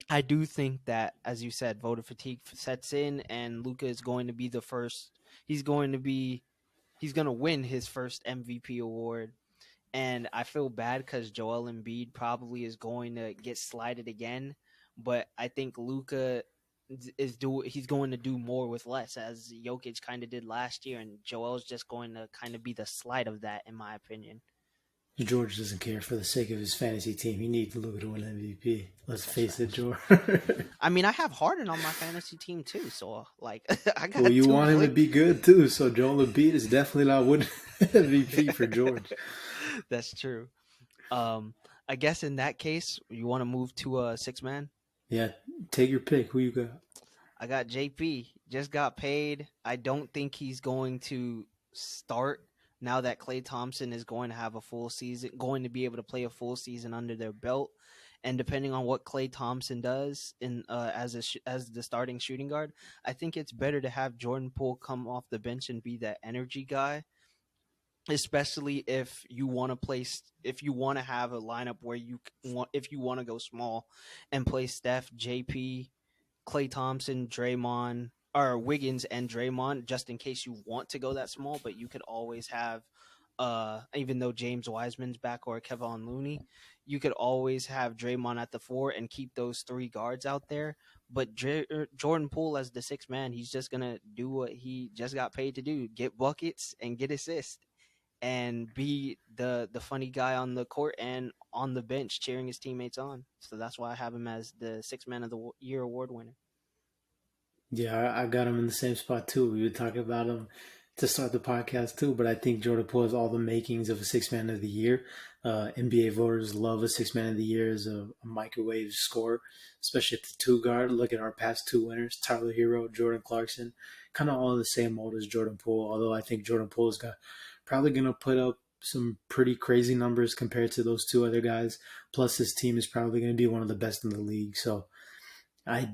I do think that, as you said, voter fatigue sets in, and Luca is going to be the first. He's going to be he's going to win his first MVP award, and I feel bad because Joel Embiid probably is going to get slighted again. But I think Luca he's going to do more with less, as Jokic kind of did last year, and Joel's just going to kind of be the slight of that, in my opinion. George doesn't care for the sake of his fantasy team. He needs Luka to win MVP. Let's That's face it, facts. George. I mean, I have Harden on my fantasy team too, so like I Well, got you two want him to blink. be good too, so Joel Embiid is definitely not winning MVP for George. That's true. Um, I guess in that case, you want to move to a six man. Yeah, take your pick. Who you got? I got JP. Just got paid. I don't think he's going to start now that Clay Thompson is going to have a full season, going to be able to play a full season under their belt. And depending on what Clay Thompson does in as the starting shooting guard, I think it's better to have Jordan Poole come off the bench and be that energy guy, especially if you want to place if you want to have a lineup where you want if you want to go small and play Steph, JP, Clay Thompson, Draymond, or Wiggins and Draymond, just in case you want to go that small. But you could always have, even though James Wiseman's back or Kevin Looney, you could always have Draymond at the four and keep those three guards out there. But Jordan Poole as the sixth man, he's just gonna do what he just got paid to do: get buckets and get assists, and be the funny guy on the court and on the bench cheering his teammates on. So that's why I have him as the sixth man of the year award winner. Yeah, I got him in the same spot too. We were talking about him to start the podcast too, but I think Jordan Poole has all the makings of a six man of the year. NBA voters love a six man of the year as a microwave scorer, especially at the two guard. Look at our past two winners, Tyler Hero, Jordan Clarkson, kind of all the same mold as Jordan Poole. Although I think Jordan Poole is probably going to put up some pretty crazy numbers compared to those two other guys. Plus, his team is probably going to be one of the best in the league. So I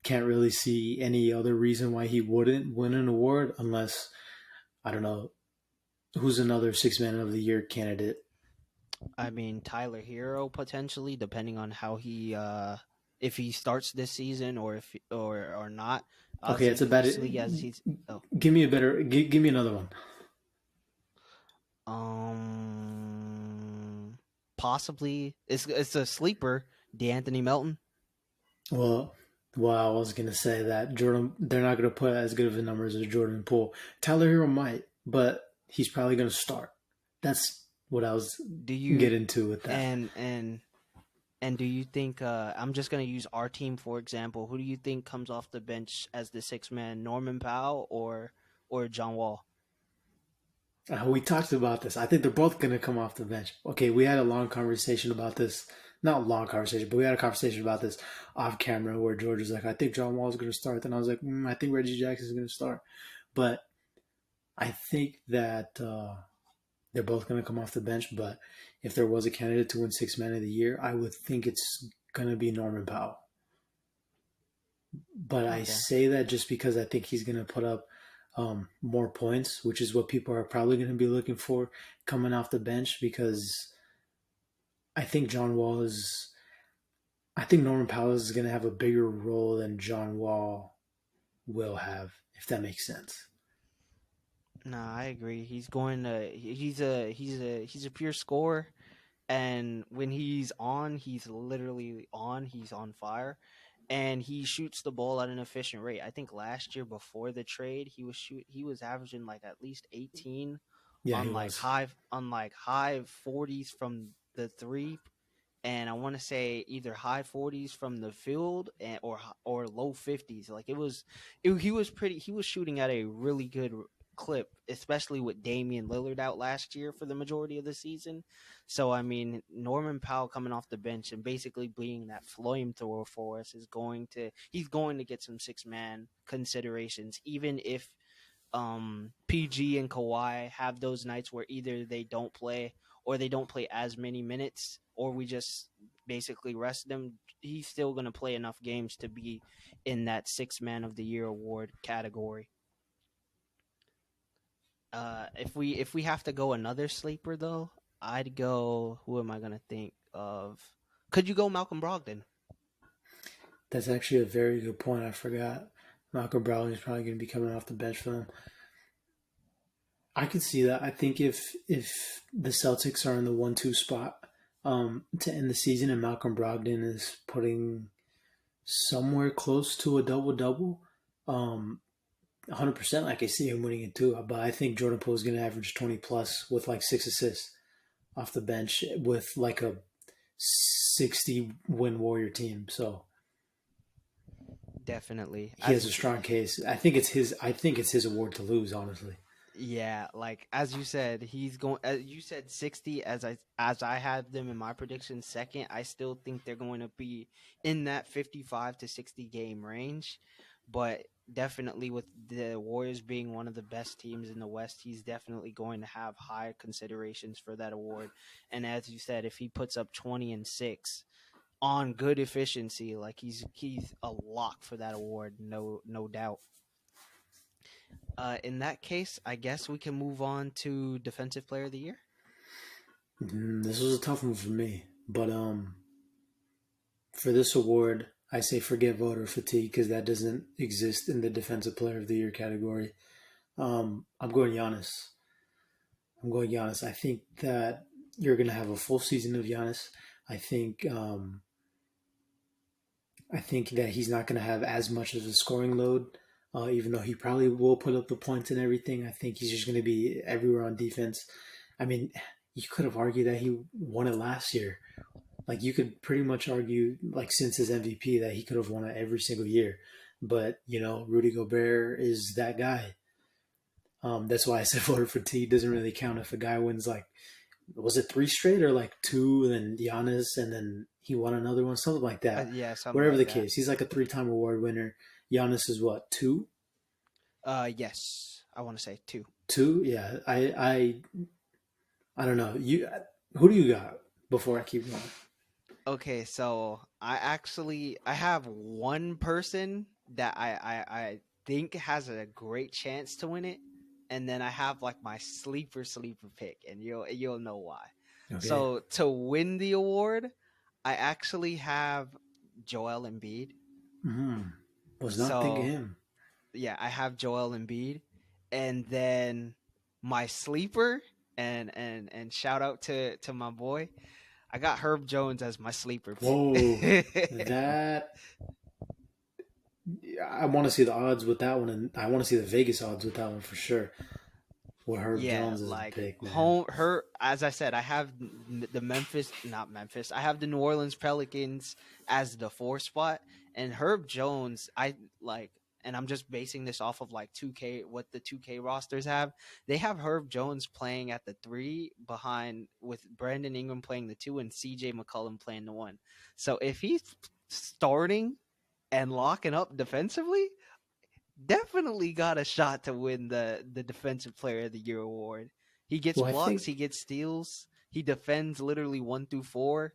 can't really see any other reason why he wouldn't win an award unless I don't know who's another six man of the year candidate. I mean, Tyler Hero potentially, depending on how he if he starts this season or if or not. Okay, it's a bad. Simply as he's oh Give me a better. Give me another one. um possibly it's a sleeper, DeAnthony Melton. Well, I was gonna say that Jordan. They're not gonna put as good of a numbers as Jordan Poole. Tyler Hero might, but he's probably gonna start. That's what I was Do you getting to with that. and And do you think I'm just going to use our team for example? Who do you think comes off the bench as the sixth man, Norman Powell or John Wall? We talked about this. I think they're both going to come off the bench. Okay, we had a long conversation about this. Not a long conversation, but we had a conversation about this off camera where George was like, I think John Wall is going to start. Then I was like, I think Reggie Jackson is going to start. But I think that they're both going to come off the bench. But if there was a candidate to win Six Man of the Year, I would think it's going to be Norman Powell. But I Okay. say that just because I think he's going to put up more points, which is what people are probably going to be looking for coming off the bench. Because I think John Wall is, I think Norman Powell is going to have a bigger role than John Wall will have, if that makes sense. Nah, I agree. He's a pure scorer, and when he's on, he's literally on. He's on fire, and he shoots the ball at an efficient rate. I think last year before the trade, he was averaging like at least 18 Yeah, he was. on like high 40s from the three, and I want to say either high 40s from the field or low 50s. Like he was shooting at a really good clip, especially with Damian Lillard out last year for the majority of the season. So I mean, Norman Powell coming off the bench and basically being that flamethrower for us he's going to get some six man considerations, even if PG and Kawhi have those nights where either they don't play or they don't play as many minutes or we just basically rest them. He's still going to play enough games to be in that six man of the year award category. If we have to go another sleeper though, I'd go. Who am I going to think of? Could you go Malcolm Brogdon? That's actually a very good point. I forgot. Malcolm Brogdon is probably going to be coming off the bench for them. I could see that. I think if the Celtics are in the 1-2 spot to end the season, and Malcolm Brogdon is putting somewhere close to a double double, 100%. Like I see him winning it too. But I think Jordan Poole is going to average 20 plus with like 6 assists off the bench with like a 60 win Warrior team. So Definitely. he has a strong case. I think it's his. I think it's his award to lose. Honestly. Yeah, like as you said, he's going. You said 60. As I had them in my prediction second, I still think they're going to be in that 55 to 60 game range. But definitely, with the Warriors being one of the best teams in the West, he's definitely going to have high considerations for that award. And as you said, if he puts up 20 and 6 on good efficiency, like he's a lock for that award, no doubt. In that case, I guess we can move on to Defensive Player of the Year. This was a tough one for me, but for this award, I say forget voter fatigue because that doesn't exist in the Defensive Player of the Year category. I'm going Giannis. I'm going Giannis. I think that you're going to have a full season of Giannis. I think I think that he's not going to have as much of a scoring load, even though he probably will put up the points and everything. I think he's just going to be everywhere on defense. I mean, you could have argued that he won it last year. Like you could pretty much argue, like since his MVP, that he could have won it every single year. But Rudy Gobert is that guy. That's why I said voter fatigue doesn't really count if a guy wins like, was it three straight or like two, and then Giannis, and then he won another one, something like that. Yeah, something Whatever like the that. case, he's like a three-time award winner. Giannis is what, two? Yes, I want to say two. Two? Yeah. I don't know. Who do you got before I keep going? Okay, so I have one person that I think has a great chance to win it, and then I have like my sleeper pick, and you'll know why. Okay. So to win the award, I actually have Joel Embiid. Hmm. Was not thinking So him. yeah, I have Joel Embiid, and then my sleeper, and shout out to my boy, I got Herb Jones as my sleeper pick. Whoa. That I want to see the odds with that one, and I want to see the Vegas odds with that one for sure. With Herb Yeah, Jones as the like pick, man. home her as I said, I have the Memphis, not Memphis. I have the New Orleans Pelicans as the 4 spot, and Herb Jones. I like, and I'm just basing this off of like 2K, what the 2K rosters have. They have Herb Jones playing at the 3 behind with Brandon Ingram playing the 2 and CJ McCollum playing the 1. So if he's starting and locking up defensively, definitely got a shot to win the Defensive Player of the Year award. He gets Well, I blocks, he think gets steals, he defends literally 1 through 4,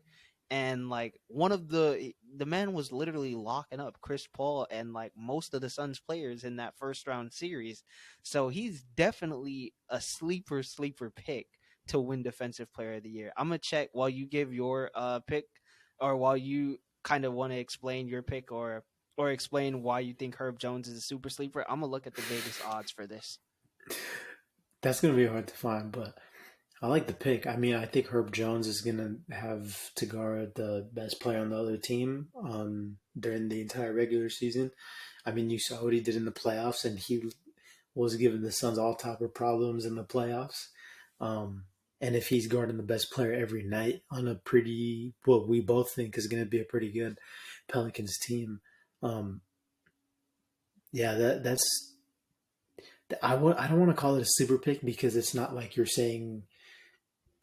and like one of the man was literally locking up Chris Paul and like most of the Suns players in that first round series. So he's definitely a sleeper pick to win Defensive Player of the Year. I'm gonna check while you give your pick, or while you kind of want to explain your pick, or explain why you think Herb Jones is a super sleeper. I'm gonna look at the Vegas odds for this. that's gonna be hard to find, but I like the pick. I mean, I think Herb Jones is gonna have to guard the best player on the other team during the entire regular season. I mean, you saw what he did in the playoffs, and he was giving the Suns all type of problems in the playoffs. Um, and if he's guarding the best player every night on a pretty, what we both think is going to be a pretty good Pelicans team, um, yeah, that's I don't want to call it a sleeper pick because it's not like you're saying,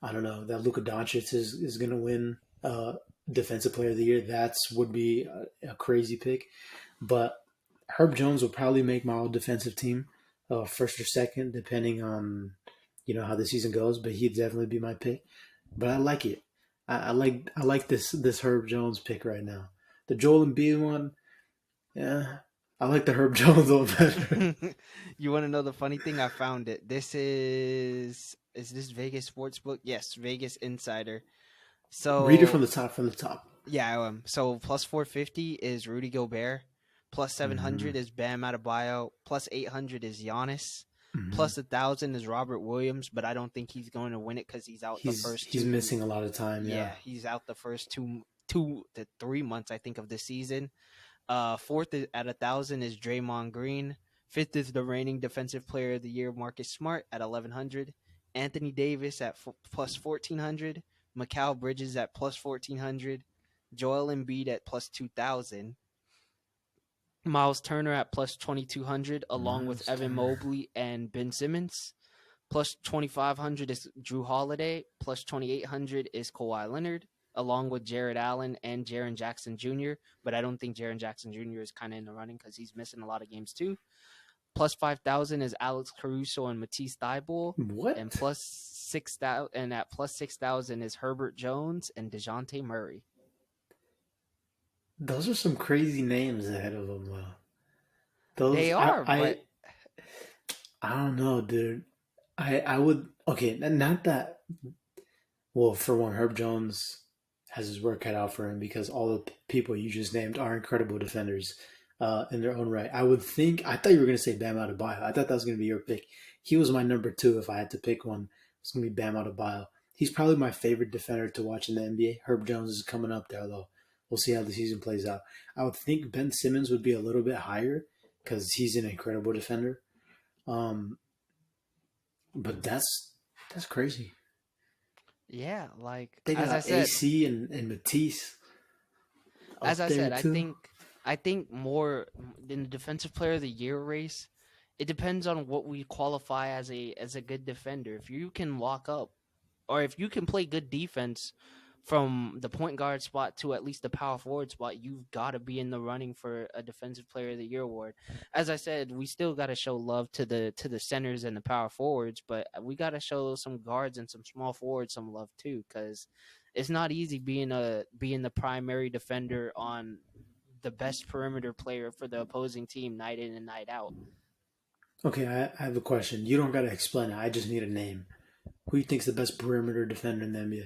I don't know, that Luka Doncic is going to win Defensive Player of the Year. That's would be a crazy pick, but Herb Jones will probably make my all defensive team, first or second, depending on how the season goes. But he'd definitely be my pick. But I like it. I like this Herb Jones pick right now. The Joel Embiid one, yeah, I like the Herb Jones one better. You want to know the funny thing? I found it. Is this Vegas Sportsbook? Yes, Vegas Insider. Read it from So the top. From the top. yeah, so plus 450 is Rudy Gobert, plus Mm-hmm. 700 is Bam Adebayo, plus 800 is Giannis, Mm-hmm. plus 1,000 is Robert Williams, but I don't think he's going to win it because he's out the first He's two. missing a lot of time. Yeah, Yeah, he's out the first 2 to 3 months, I think, of the season. Fourth at 1,000 is Draymond Green. Fifth is the reigning Defensive Player of the Year, Marcus Smart, at 1,100. Anthony Davis at plus 1,400. Mikal Bridges at plus 1,400. Joel Embiid at plus 2,000. Miles Turner at plus 2,200, along with Miles Evan Turner. Mobley and Ben Simmons. Plus 2,500 is Drew Holiday. Plus 2,800 is Kawhi Leonard, along with Jared Allen and Jaren Jackson Jr. But I don't think Jaren Jackson Jr. is kind of in the running because he's missing a lot of games too. Plus 5,000 is Alex Caruso and Matisse Thybulle. And What? plus 6,000, and at plus 6,000 is Herbert Jones and DeJounte Murray. Those are some crazy names ahead of them, though. Those They are, I but I don't know, dude. I would, okay, not that. Well, for one, Herb Jones has his work cut out for him because all the people you just named are incredible defenders in their own right. I thought you were going to say Bam Adebayo. I thought that was going to be your pick. He was my number two if I had to pick one. It's going to be Bam Adebayo. He's probably my favorite defender to watch in the NBA. Herb Jones is coming up there, though. We'll see how the season plays out. I would think Ben Simmons would be a little bit higher because he's an incredible defender. Um, but that's crazy. yeah, like They got AC and Matisse as up I there said, too. I think more in the Defensive Player of the Year race. It depends on what we qualify as a good defender. If you can lock up, or if you can play good defense from the point guard spot to at least the power forward spot, you've got to be in the running for a defensive player of the year award. As I said, we still got to show love to the centers and the power forwards, but we got to show some guards and some small forwards some love too, because it's not easy being the primary defender on the best perimeter player for the opposing team night in and night out. Okay, I have a question. You don't got to explain it. I just need a name. Who you think's the best perimeter defender in the NBA?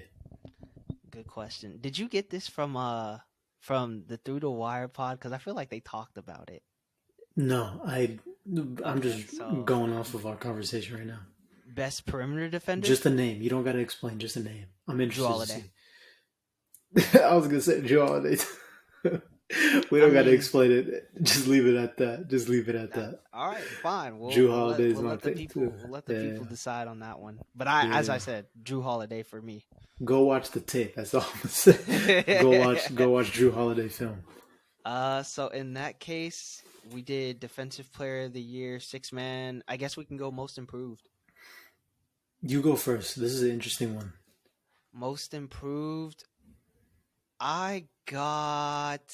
Good question. Did you get this from the Through the Wire pod? Because I feel like they talked about it. No, I'm Okay, just so going off of our conversation right now. best perimeter defender, Just a name. You don't got to explain. Just a name. I'm Drew interested to Holiday. see. I was gonna say Joe Holiday. We I don't got to mean, explain it. Just leave it at that. Just leave it at that. all right, fine. We'll Drew we'll let Holiday is we'll my let the pick too. people we'll let the Yeah, people decide on that one. But as I yeah. said, Drew Holiday for me. Go watch the tape. That's all I'm gonna say. Go watch Drew Holiday film. So in that case, we did defensive player of the year, six man. I guess we can go most improved. You go first. This is an interesting one. Most improved. I got.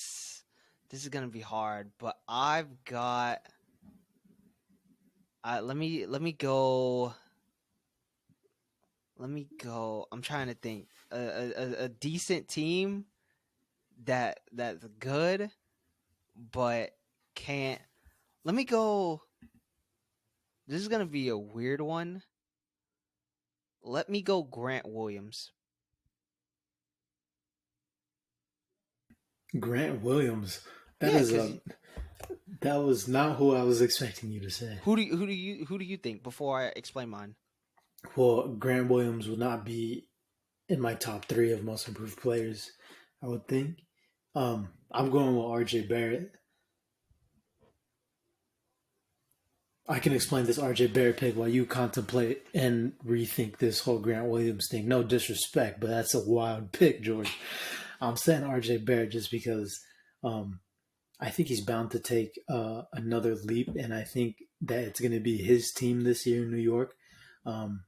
This is gonna be hard, but I've got. Let me go. Let me go. I'm trying to think. A decent team that's good, but can't. Let me go. This is gonna be a weird one. Let me go. Grant Williams. Grant Williams. That Yeah, is because a that was not who I was expecting you to say. who do you think before I explain mine? Well, Grant Williams will not be in my top three of most improved players. I would think. I'm going with RJ Barrett. I can explain this RJ Barrett pick while you contemplate and rethink this whole Grant Williams thing. No disrespect, but that's a wild pick, George. I'm saying RJ Barrett just because um, I think he's bound to take another leap, and I think that it's going to be his team this year in New York. Um,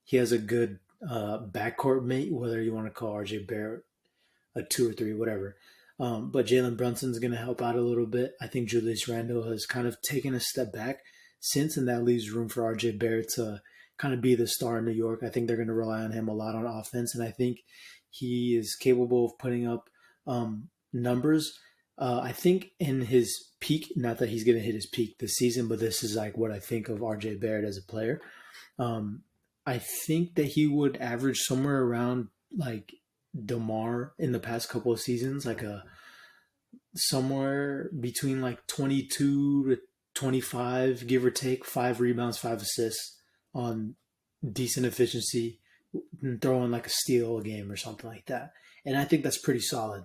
he has a good backcourt mate, whether you want to call RJ Barrett a two or three, whatever. But Jalen Brunson's going to help out a little bit. I think Julius Randle has kind of taken a step back since, and that leaves room for RJ Barrett to kind of be the star in New York. I think they're going to rely on him a lot on offense, and I think he is capable of putting up numbers. I think in his peak, not that he's going to hit his peak this season, but this is like what I think of RJ Barrett as a player. Um, I think that he would average somewhere around like DeMar in the past couple of seasons, like a somewhere between like 22 to 25, give or take, 5 rebounds, 5 assists on decent efficiency, throwing like a steal a game or something like that. And I think that's pretty solid.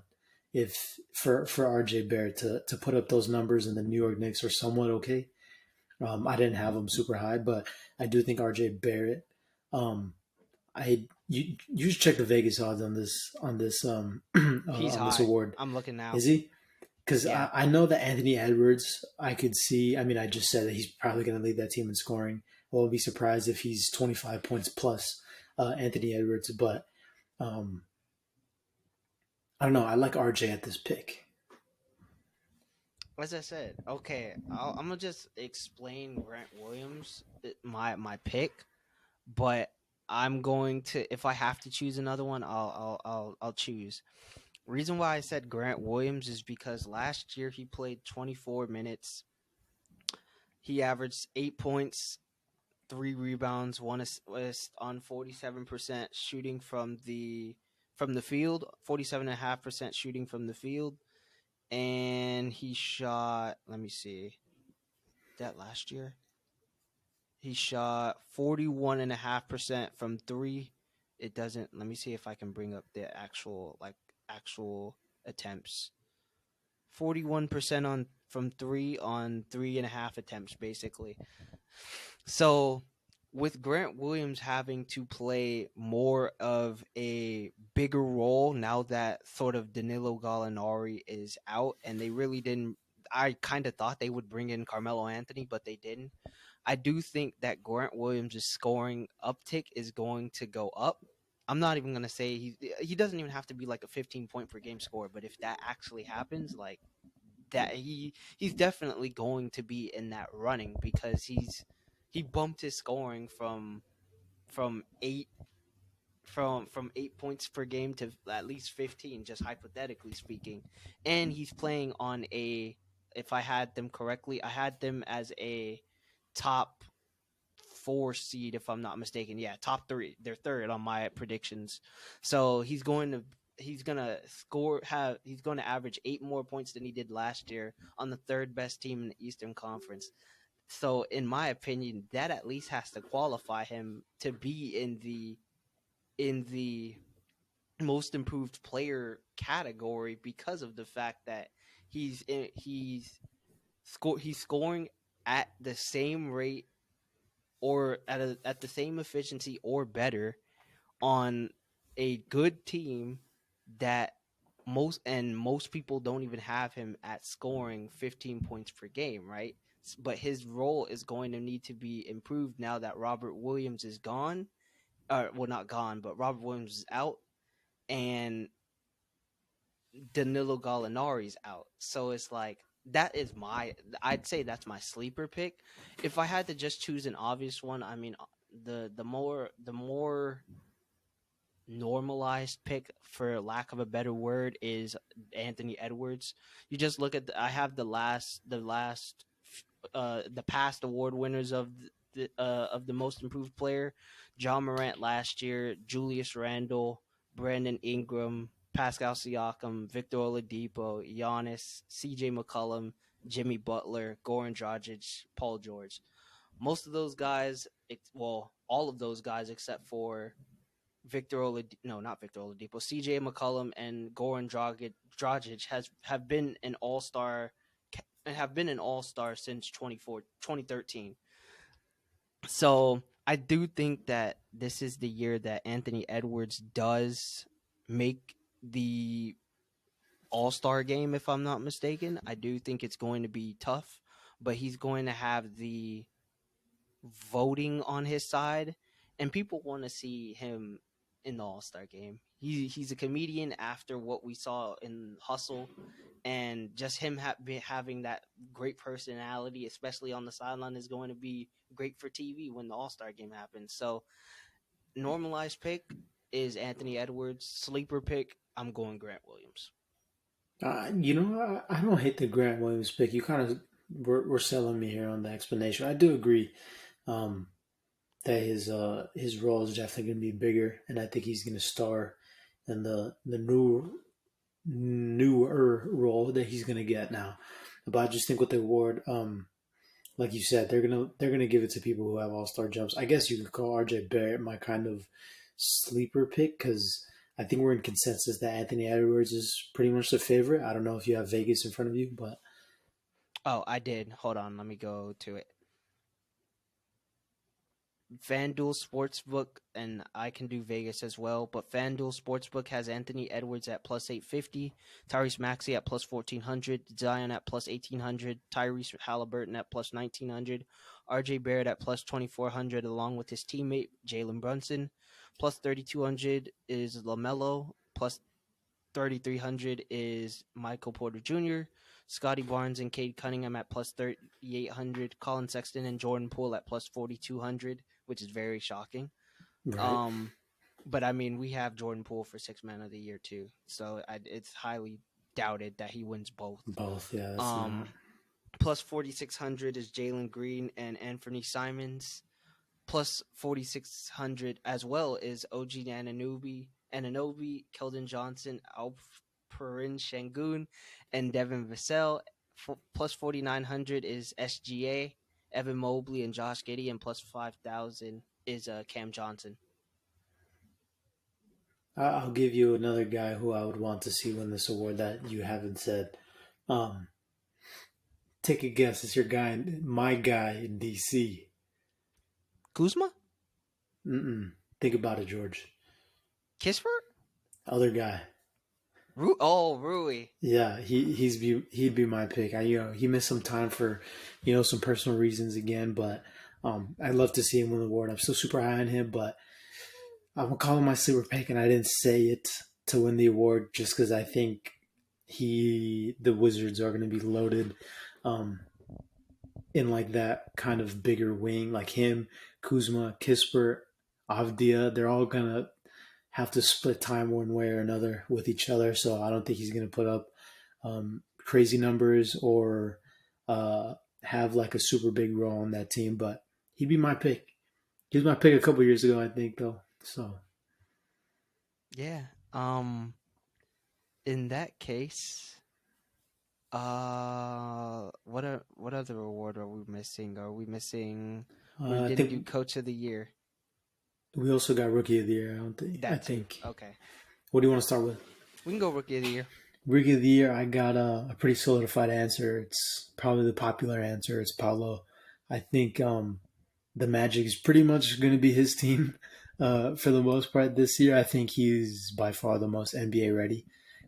If for RJ Barrett to put up those numbers and the New York Knicks are somewhat okay. I didn't have them super high, but I do think RJ Barrett. Um, you should check the Vegas odds on this He's on this high. award. I'm looking now. Is he? Because Yeah. I know that Anthony Edwards, I could see. I mean, I just said that he's probably going to lead that team in scoring. I won't be surprised if he's 25 points plus Anthony Edwards, but um, I don't know. I like RJ at this pick. As I said, okay, I'm gonna just explain Grant Williams, my pick, but I'm going to, if I have to choose another one, I'll choose. Reason why I said Grant Williams is because last year he played 24 minutes. He averaged 8 points, 3 rebounds, one assist on 47% shooting from the field, 47.5% shooting from the field, and he shot. Let me see that last year. He shot 41.5% from three. It doesn't. Let me see if I can bring up the actual attempts. 41% on from three on 3.5 attempts, basically. So with Grant Williams having to play more of a bigger role now that sort of Danilo Gallinari is out, and they really didn't. I kind of thought they would bring in Carmelo Anthony, but they didn't. I do think that Grant Williams' scoring uptick is going to go up. I'm not even gonna say he doesn't even have to be like a 15 point per game scorer, but if that actually happens, like that he's definitely going to be in that running because he bumped his scoring from eight from 8 points per game to at least 15, just hypothetically speaking. And he's playing on a, if I had them correctly, I had them as a top four seed, if I'm not mistaken. Yeah, top three. They're third on my predictions. So he's gonna score have he's gonna average 8 more points than he did last year on the third best team in the Eastern Conference. So in my opinion, that at least has to qualify him to be in the most improved player category because of the fact that he's scoring at the same rate or at the same efficiency or better on a good team that most people don't even have him at scoring 15 points per game, right? But his role is going to need to be improved now that Robert Williams is gone. Well, not gone, but Robert Williams is out and Danilo Gallinari's out. So it's like I'd say that's my sleeper pick. If I had to just choose an obvious one, I mean the more normalized pick, for lack of a better word, is Anthony Edwards. You just look at I have the past award winners of the most improved player: John Morant last year, Julius Randle, Brandon Ingram, Pascal Siakam, Victor Oladipo, Giannis, C.J. McCollum, Jimmy Butler, Goran Dragic, Paul George. Most of those guys, well, all of those guys except for not Victor Oladipo, C.J. McCollum and Goran Dragic have been an all star since 2013. So I do think that this is the year that Anthony Edwards does make the All Star game, if I'm not mistaken. I do think it's going to be tough, but he's going to have the voting on his side, and people want to see him in the All Star game. He's a comedian after what we saw in Hustle, and just him having that great personality, especially on the sideline, is going to be great for TV when the All Star game happens. So, normalized pick is Anthony Edwards. Sleeper pick, I'm going Grant Williams. I don't hate the Grant Williams pick. You kind of were selling me here on the explanation. I do agree um, that his role is definitely going to be bigger, and I think he's going to star in the newer role that he's going to get now. But I just think with the award, like you said, they're gonna give it to people who have all star jumps. I guess you could call RJ Barrett my kind of sleeper pick because I think we're in consensus that Anthony Edwards is pretty much the favorite. I don't know if you have Vegas in front of you, but Oh, I did. Hold on, let me go to it. FanDuel Sportsbook, and I can do Vegas as well, but FanDuel Sportsbook has Anthony Edwards at plus 850, Tyrese Maxey at plus 1400, Zion at plus 1800, Tyrese Halliburton at plus 1900, RJ Barrett at plus 2400, along with his teammate Jalen Brunson. Plus 3200 is LaMelo, plus 3,300 is Michael Porter Jr., Scotty Barnes and Cade Cunningham at plus 3,800, Colin Sexton and Jordan Poole at plus 4,200, which is very shocking. right, Um, but I mean, we have Jordan Poole for Sixth Man of the Year too, so it's highly doubted that he wins both. both. Yeah, that's not Um, Plus 4,600 is Jalen Green and Anthony Simons. Plus 4,600 as well is OG Ananobi, Keldon Johnson, Alperin Shangun, and Devin Vassell. Plus 4,900 is SGA, Evan Mobley, and Josh Giddey, and plus 5,000 is Cam Johnson. I'll give you another guy who I would want to see win this award that you haven't said. Um, Take a guess. It's your guy, my guy in DC. Kuzma? Mm-mm. Think about it, George. Kisper? Other guy. Rui. Yeah, he'd be my pick. He missed some time for some personal reasons again, but I'd love to see him win the award. I'm still super high on him, but I'm gonna call him my sleeper pick, and I didn't say it to win the award just because I think the Wizards are going to be loaded um, in like that kind of bigger wing, like him, Kuzma, Kisper, Avdia. They're all gonna have to split time one way or another with each other. So I don't think he's going to put up crazy numbers or have like a super big role on that team. But he'd be my pick. He was my pick a couple years ago, I think, though. So Yeah. In that case, what other award are we missing? Are we missing? We I didn't do think Coach of the Year. we also got Rookie of the Year. I don't think. I That too. think. Okay, What do you want to start with? we can go Rookie of the Year. Rookie of the Year, I got a pretty solidified answer. It's probably the popular answer. It's Paulo. I think the Magic is pretty much going to be his team for the most part this year. I think he's by far the most NBA ready.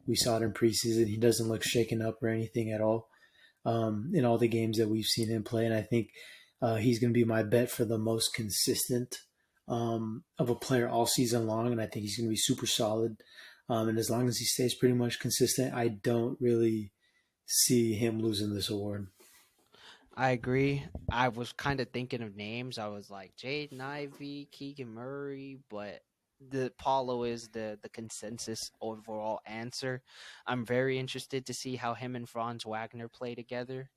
We saw it in preseason. He doesn't look shaken up or anything at all in all the games that we've seen him play. And I think he's going to be my bet for the most consistent of a player all season long. And I think he's going to be super solid. And as long as he stays pretty much consistent, I don't really see him losing this award. I agree. I was kind of thinking of names. I was like Jaden Ivey, Keegan Murray, but the Paulo is the consensus overall answer. I'm very interested to see how him and Franz Wagner play together.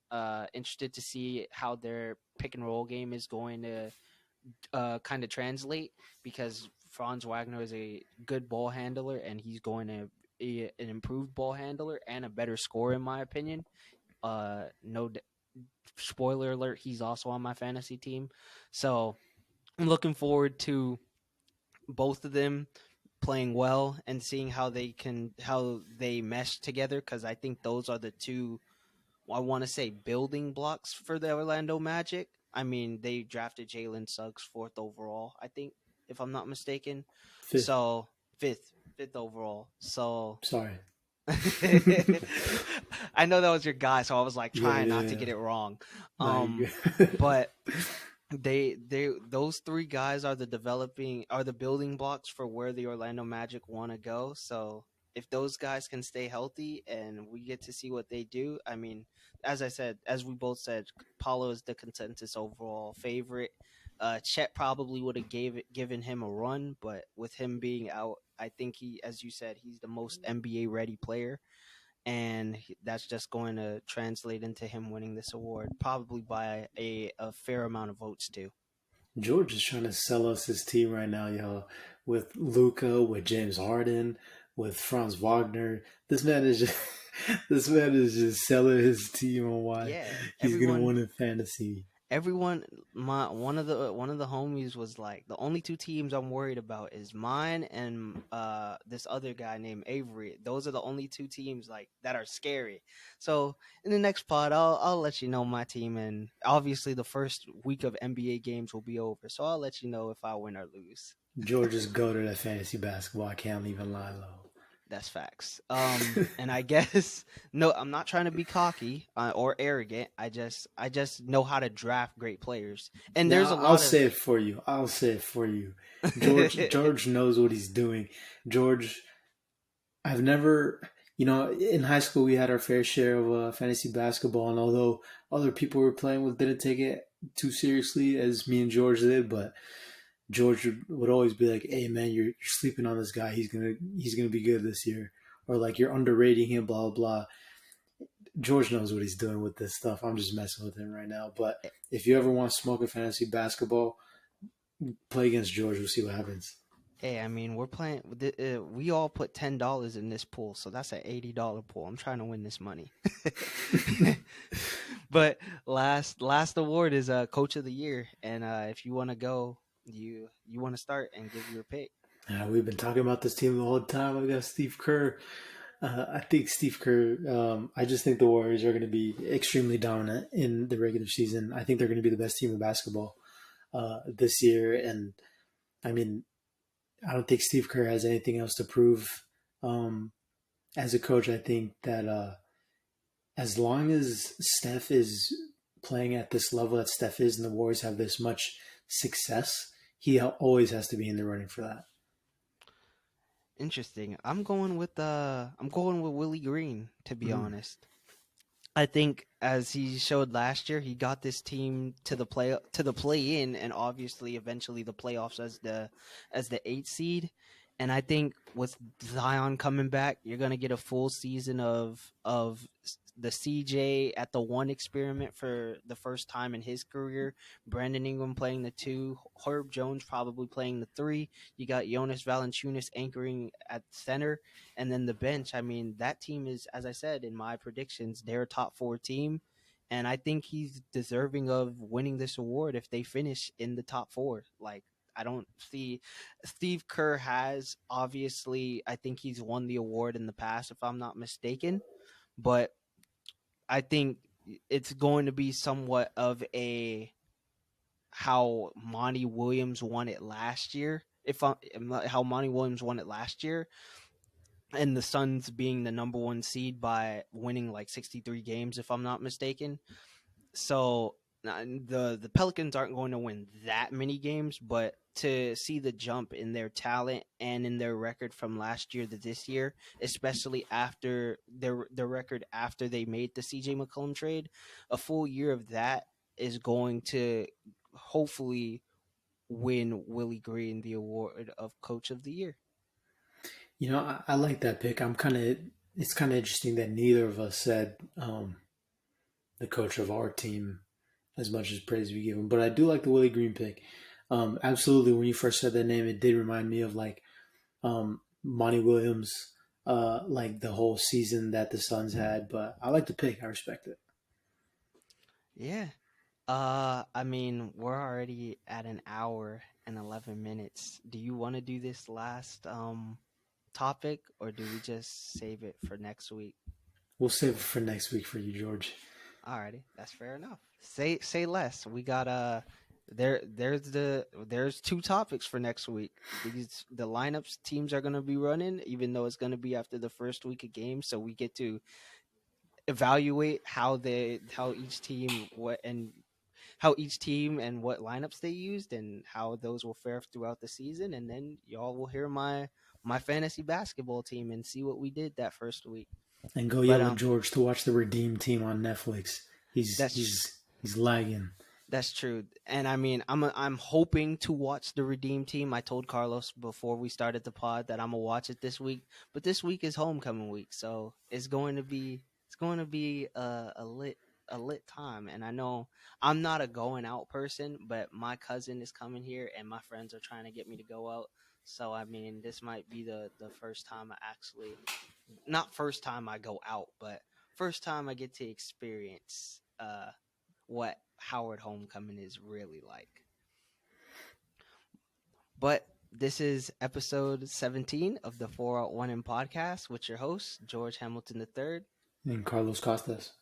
Interested to see how their pick and roll game is going to kind of translate, because Franz Wagner is a good ball handler and he's going to be an improved ball handler and a better scorer in my opinion. No Spoiler alert, he's also on my fantasy team. So I'm looking forward to both of them playing well and seeing how they mesh together, because I think those are the two, I want to say, building blocks for the Orlando Magic. I mean, they drafted Jalen Suggs fourth overall, I think, if I'm not mistaken. Fifth. So fifth overall. So Sorry. I know that was your guy, so I was like Yeah, trying not to yeah. get it wrong. Nah, you But they those three guys are the building blocks for where the Orlando Magic want to go. So if those guys can stay healthy and we get to see what they do, I mean, as we both said, Paulo is the consensus overall favorite. Chet probably would have given him a run, but with him being out, I think as you said, he's the most NBA ready player, and that's just going to translate into him winning this award, probably by a fair amount of votes too. George is trying to sell us his team right now, y'all. With Luca, with James Harden, with Franz Wagner. This man is just this man is just selling his team on why Yeah, he's gonna win in fantasy. everyone, my one of the homies was like, the only two teams I'm worried about is mine and this other guy named Avery. Those are the only two teams like that are scary. So in the next pod, I'll let you know my team, and obviously the first week of NBA games will be over, so I'll let you know if I win or lose. George is goated at fantasy basketball. I can't even lie though. That's facts. And I guess no, I'm not trying to be cocky or arrogant. I just know how to draft great players, and there's a Now I'll lot of say it for you. I'll say it for you. George knows what he's doing. George, I've never, in high school we had our fair share of fantasy basketball, and although other people were playing with didn't take it too seriously as me and George did, but George would always be like, "Hey man, you're sleeping on this guy. He's gonna be good this year," or like you're underrating him. Blah blah blah. George knows what he's doing with this stuff. I'm just messing with him right now. But if you ever want to smoke a fantasy basketball, play against George. We'll see what happens. Hey, I mean, we're playing. We all put $10 in this pool, so that's an $80 pool. I'm trying to win this money. But last award is Coach of the Year, and if you want to go, you want to start and give your pick. We've been talking about this team the whole time. I got Steve Kerr. I think Steve Kerr. I just think the Warriors are going to be extremely dominant in the regular season. I think they're going to be the best team in basketball this year. And I mean, I don't think Steve Kerr has anything else to prove. Um, as a coach, I think that as long as Steph is playing at this level that Steph is, and the Warriors have this much success, he always has to be in the running for that. Interesting. I'm going with Willie Green, to be Mm. honest. I think as he showed last year, he got this team to the play in, and obviously eventually the playoffs as the eighth seed. And I think with Zion coming back, you're gonna get a full season of the CJ at the one experiment for the first time in his career. Brandon Ingram playing the two, Herb Jones probably playing the three. You got Jonas Valanciunas anchoring at center, and then the bench. I mean, that team is, as I said in my predictions, they're a top four team. And I think he's deserving of winning this award if they finish in the top four. Like, I don't see Steve Kerr has obviously, I think he's won the award in the past, if I'm not mistaken. But I think it's going to be somewhat of a how Monty Williams won it last year. If I, how Monty Williams won it last year, and the Suns being the number one seed by winning like 63 games, if I'm not mistaken. So the Pelicans aren't going to win that many games, but to see the jump in their talent and in their record from last year to this year, especially after their record after they made the CJ McCollum trade, a full year of that is going to hopefully win Willie Green the award of Coach of the Year. I like that pick. It's kind of interesting that neither of us said the coach of our team as much as praise we give him. But I do like the Willie Green pick. Absolutely, when you first said that name, it did remind me of like Monty Williams, like the whole season that the Suns had. But I like the pick. I respect it. Yeah. I mean, we're already at an hour and 11 minutes. Do you want to do this last topic, or do we just save it for next week? We'll save it for next week for you, George. Alrighty, that's fair enough. Say less. We got there's two topics for next week. The lineups teams are gonna be running, even though it's gonna be after the first week of games, so we get to evaluate how each team and what lineups they used and how those will fare throughout the season, and then y'all will hear my fantasy basketball team and see what we did that first week. And go But yell at George to watch the Redeem Team on Netflix. He's that's he's he's lagging. That's true. And I mean, I'm hoping to watch the Redeem Team. I told Carlos before we started the pod that I'm gonna watch it this week. But this week is homecoming week, so it's going to be a lit time. And I know I'm not a going out person, but my cousin is coming here, and my friends are trying to get me to go out. So I mean, this might be the first time I actually, not first time I go out, but first time I get to experience what Howard Homecoming is really like. But this is episode 17 of the 401 in podcast with your host, George Hamilton III. And Carlos Costas.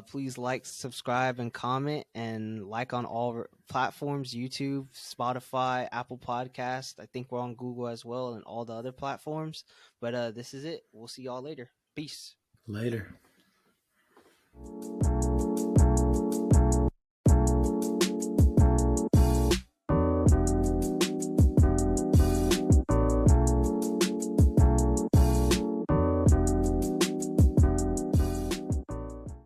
Please like, subscribe, and comment, and like on all platforms: YouTube, Spotify, Apple Podcast. I think we're on Google as well, and all the other platforms. But this is it. We'll see y'all later. Peace. Later.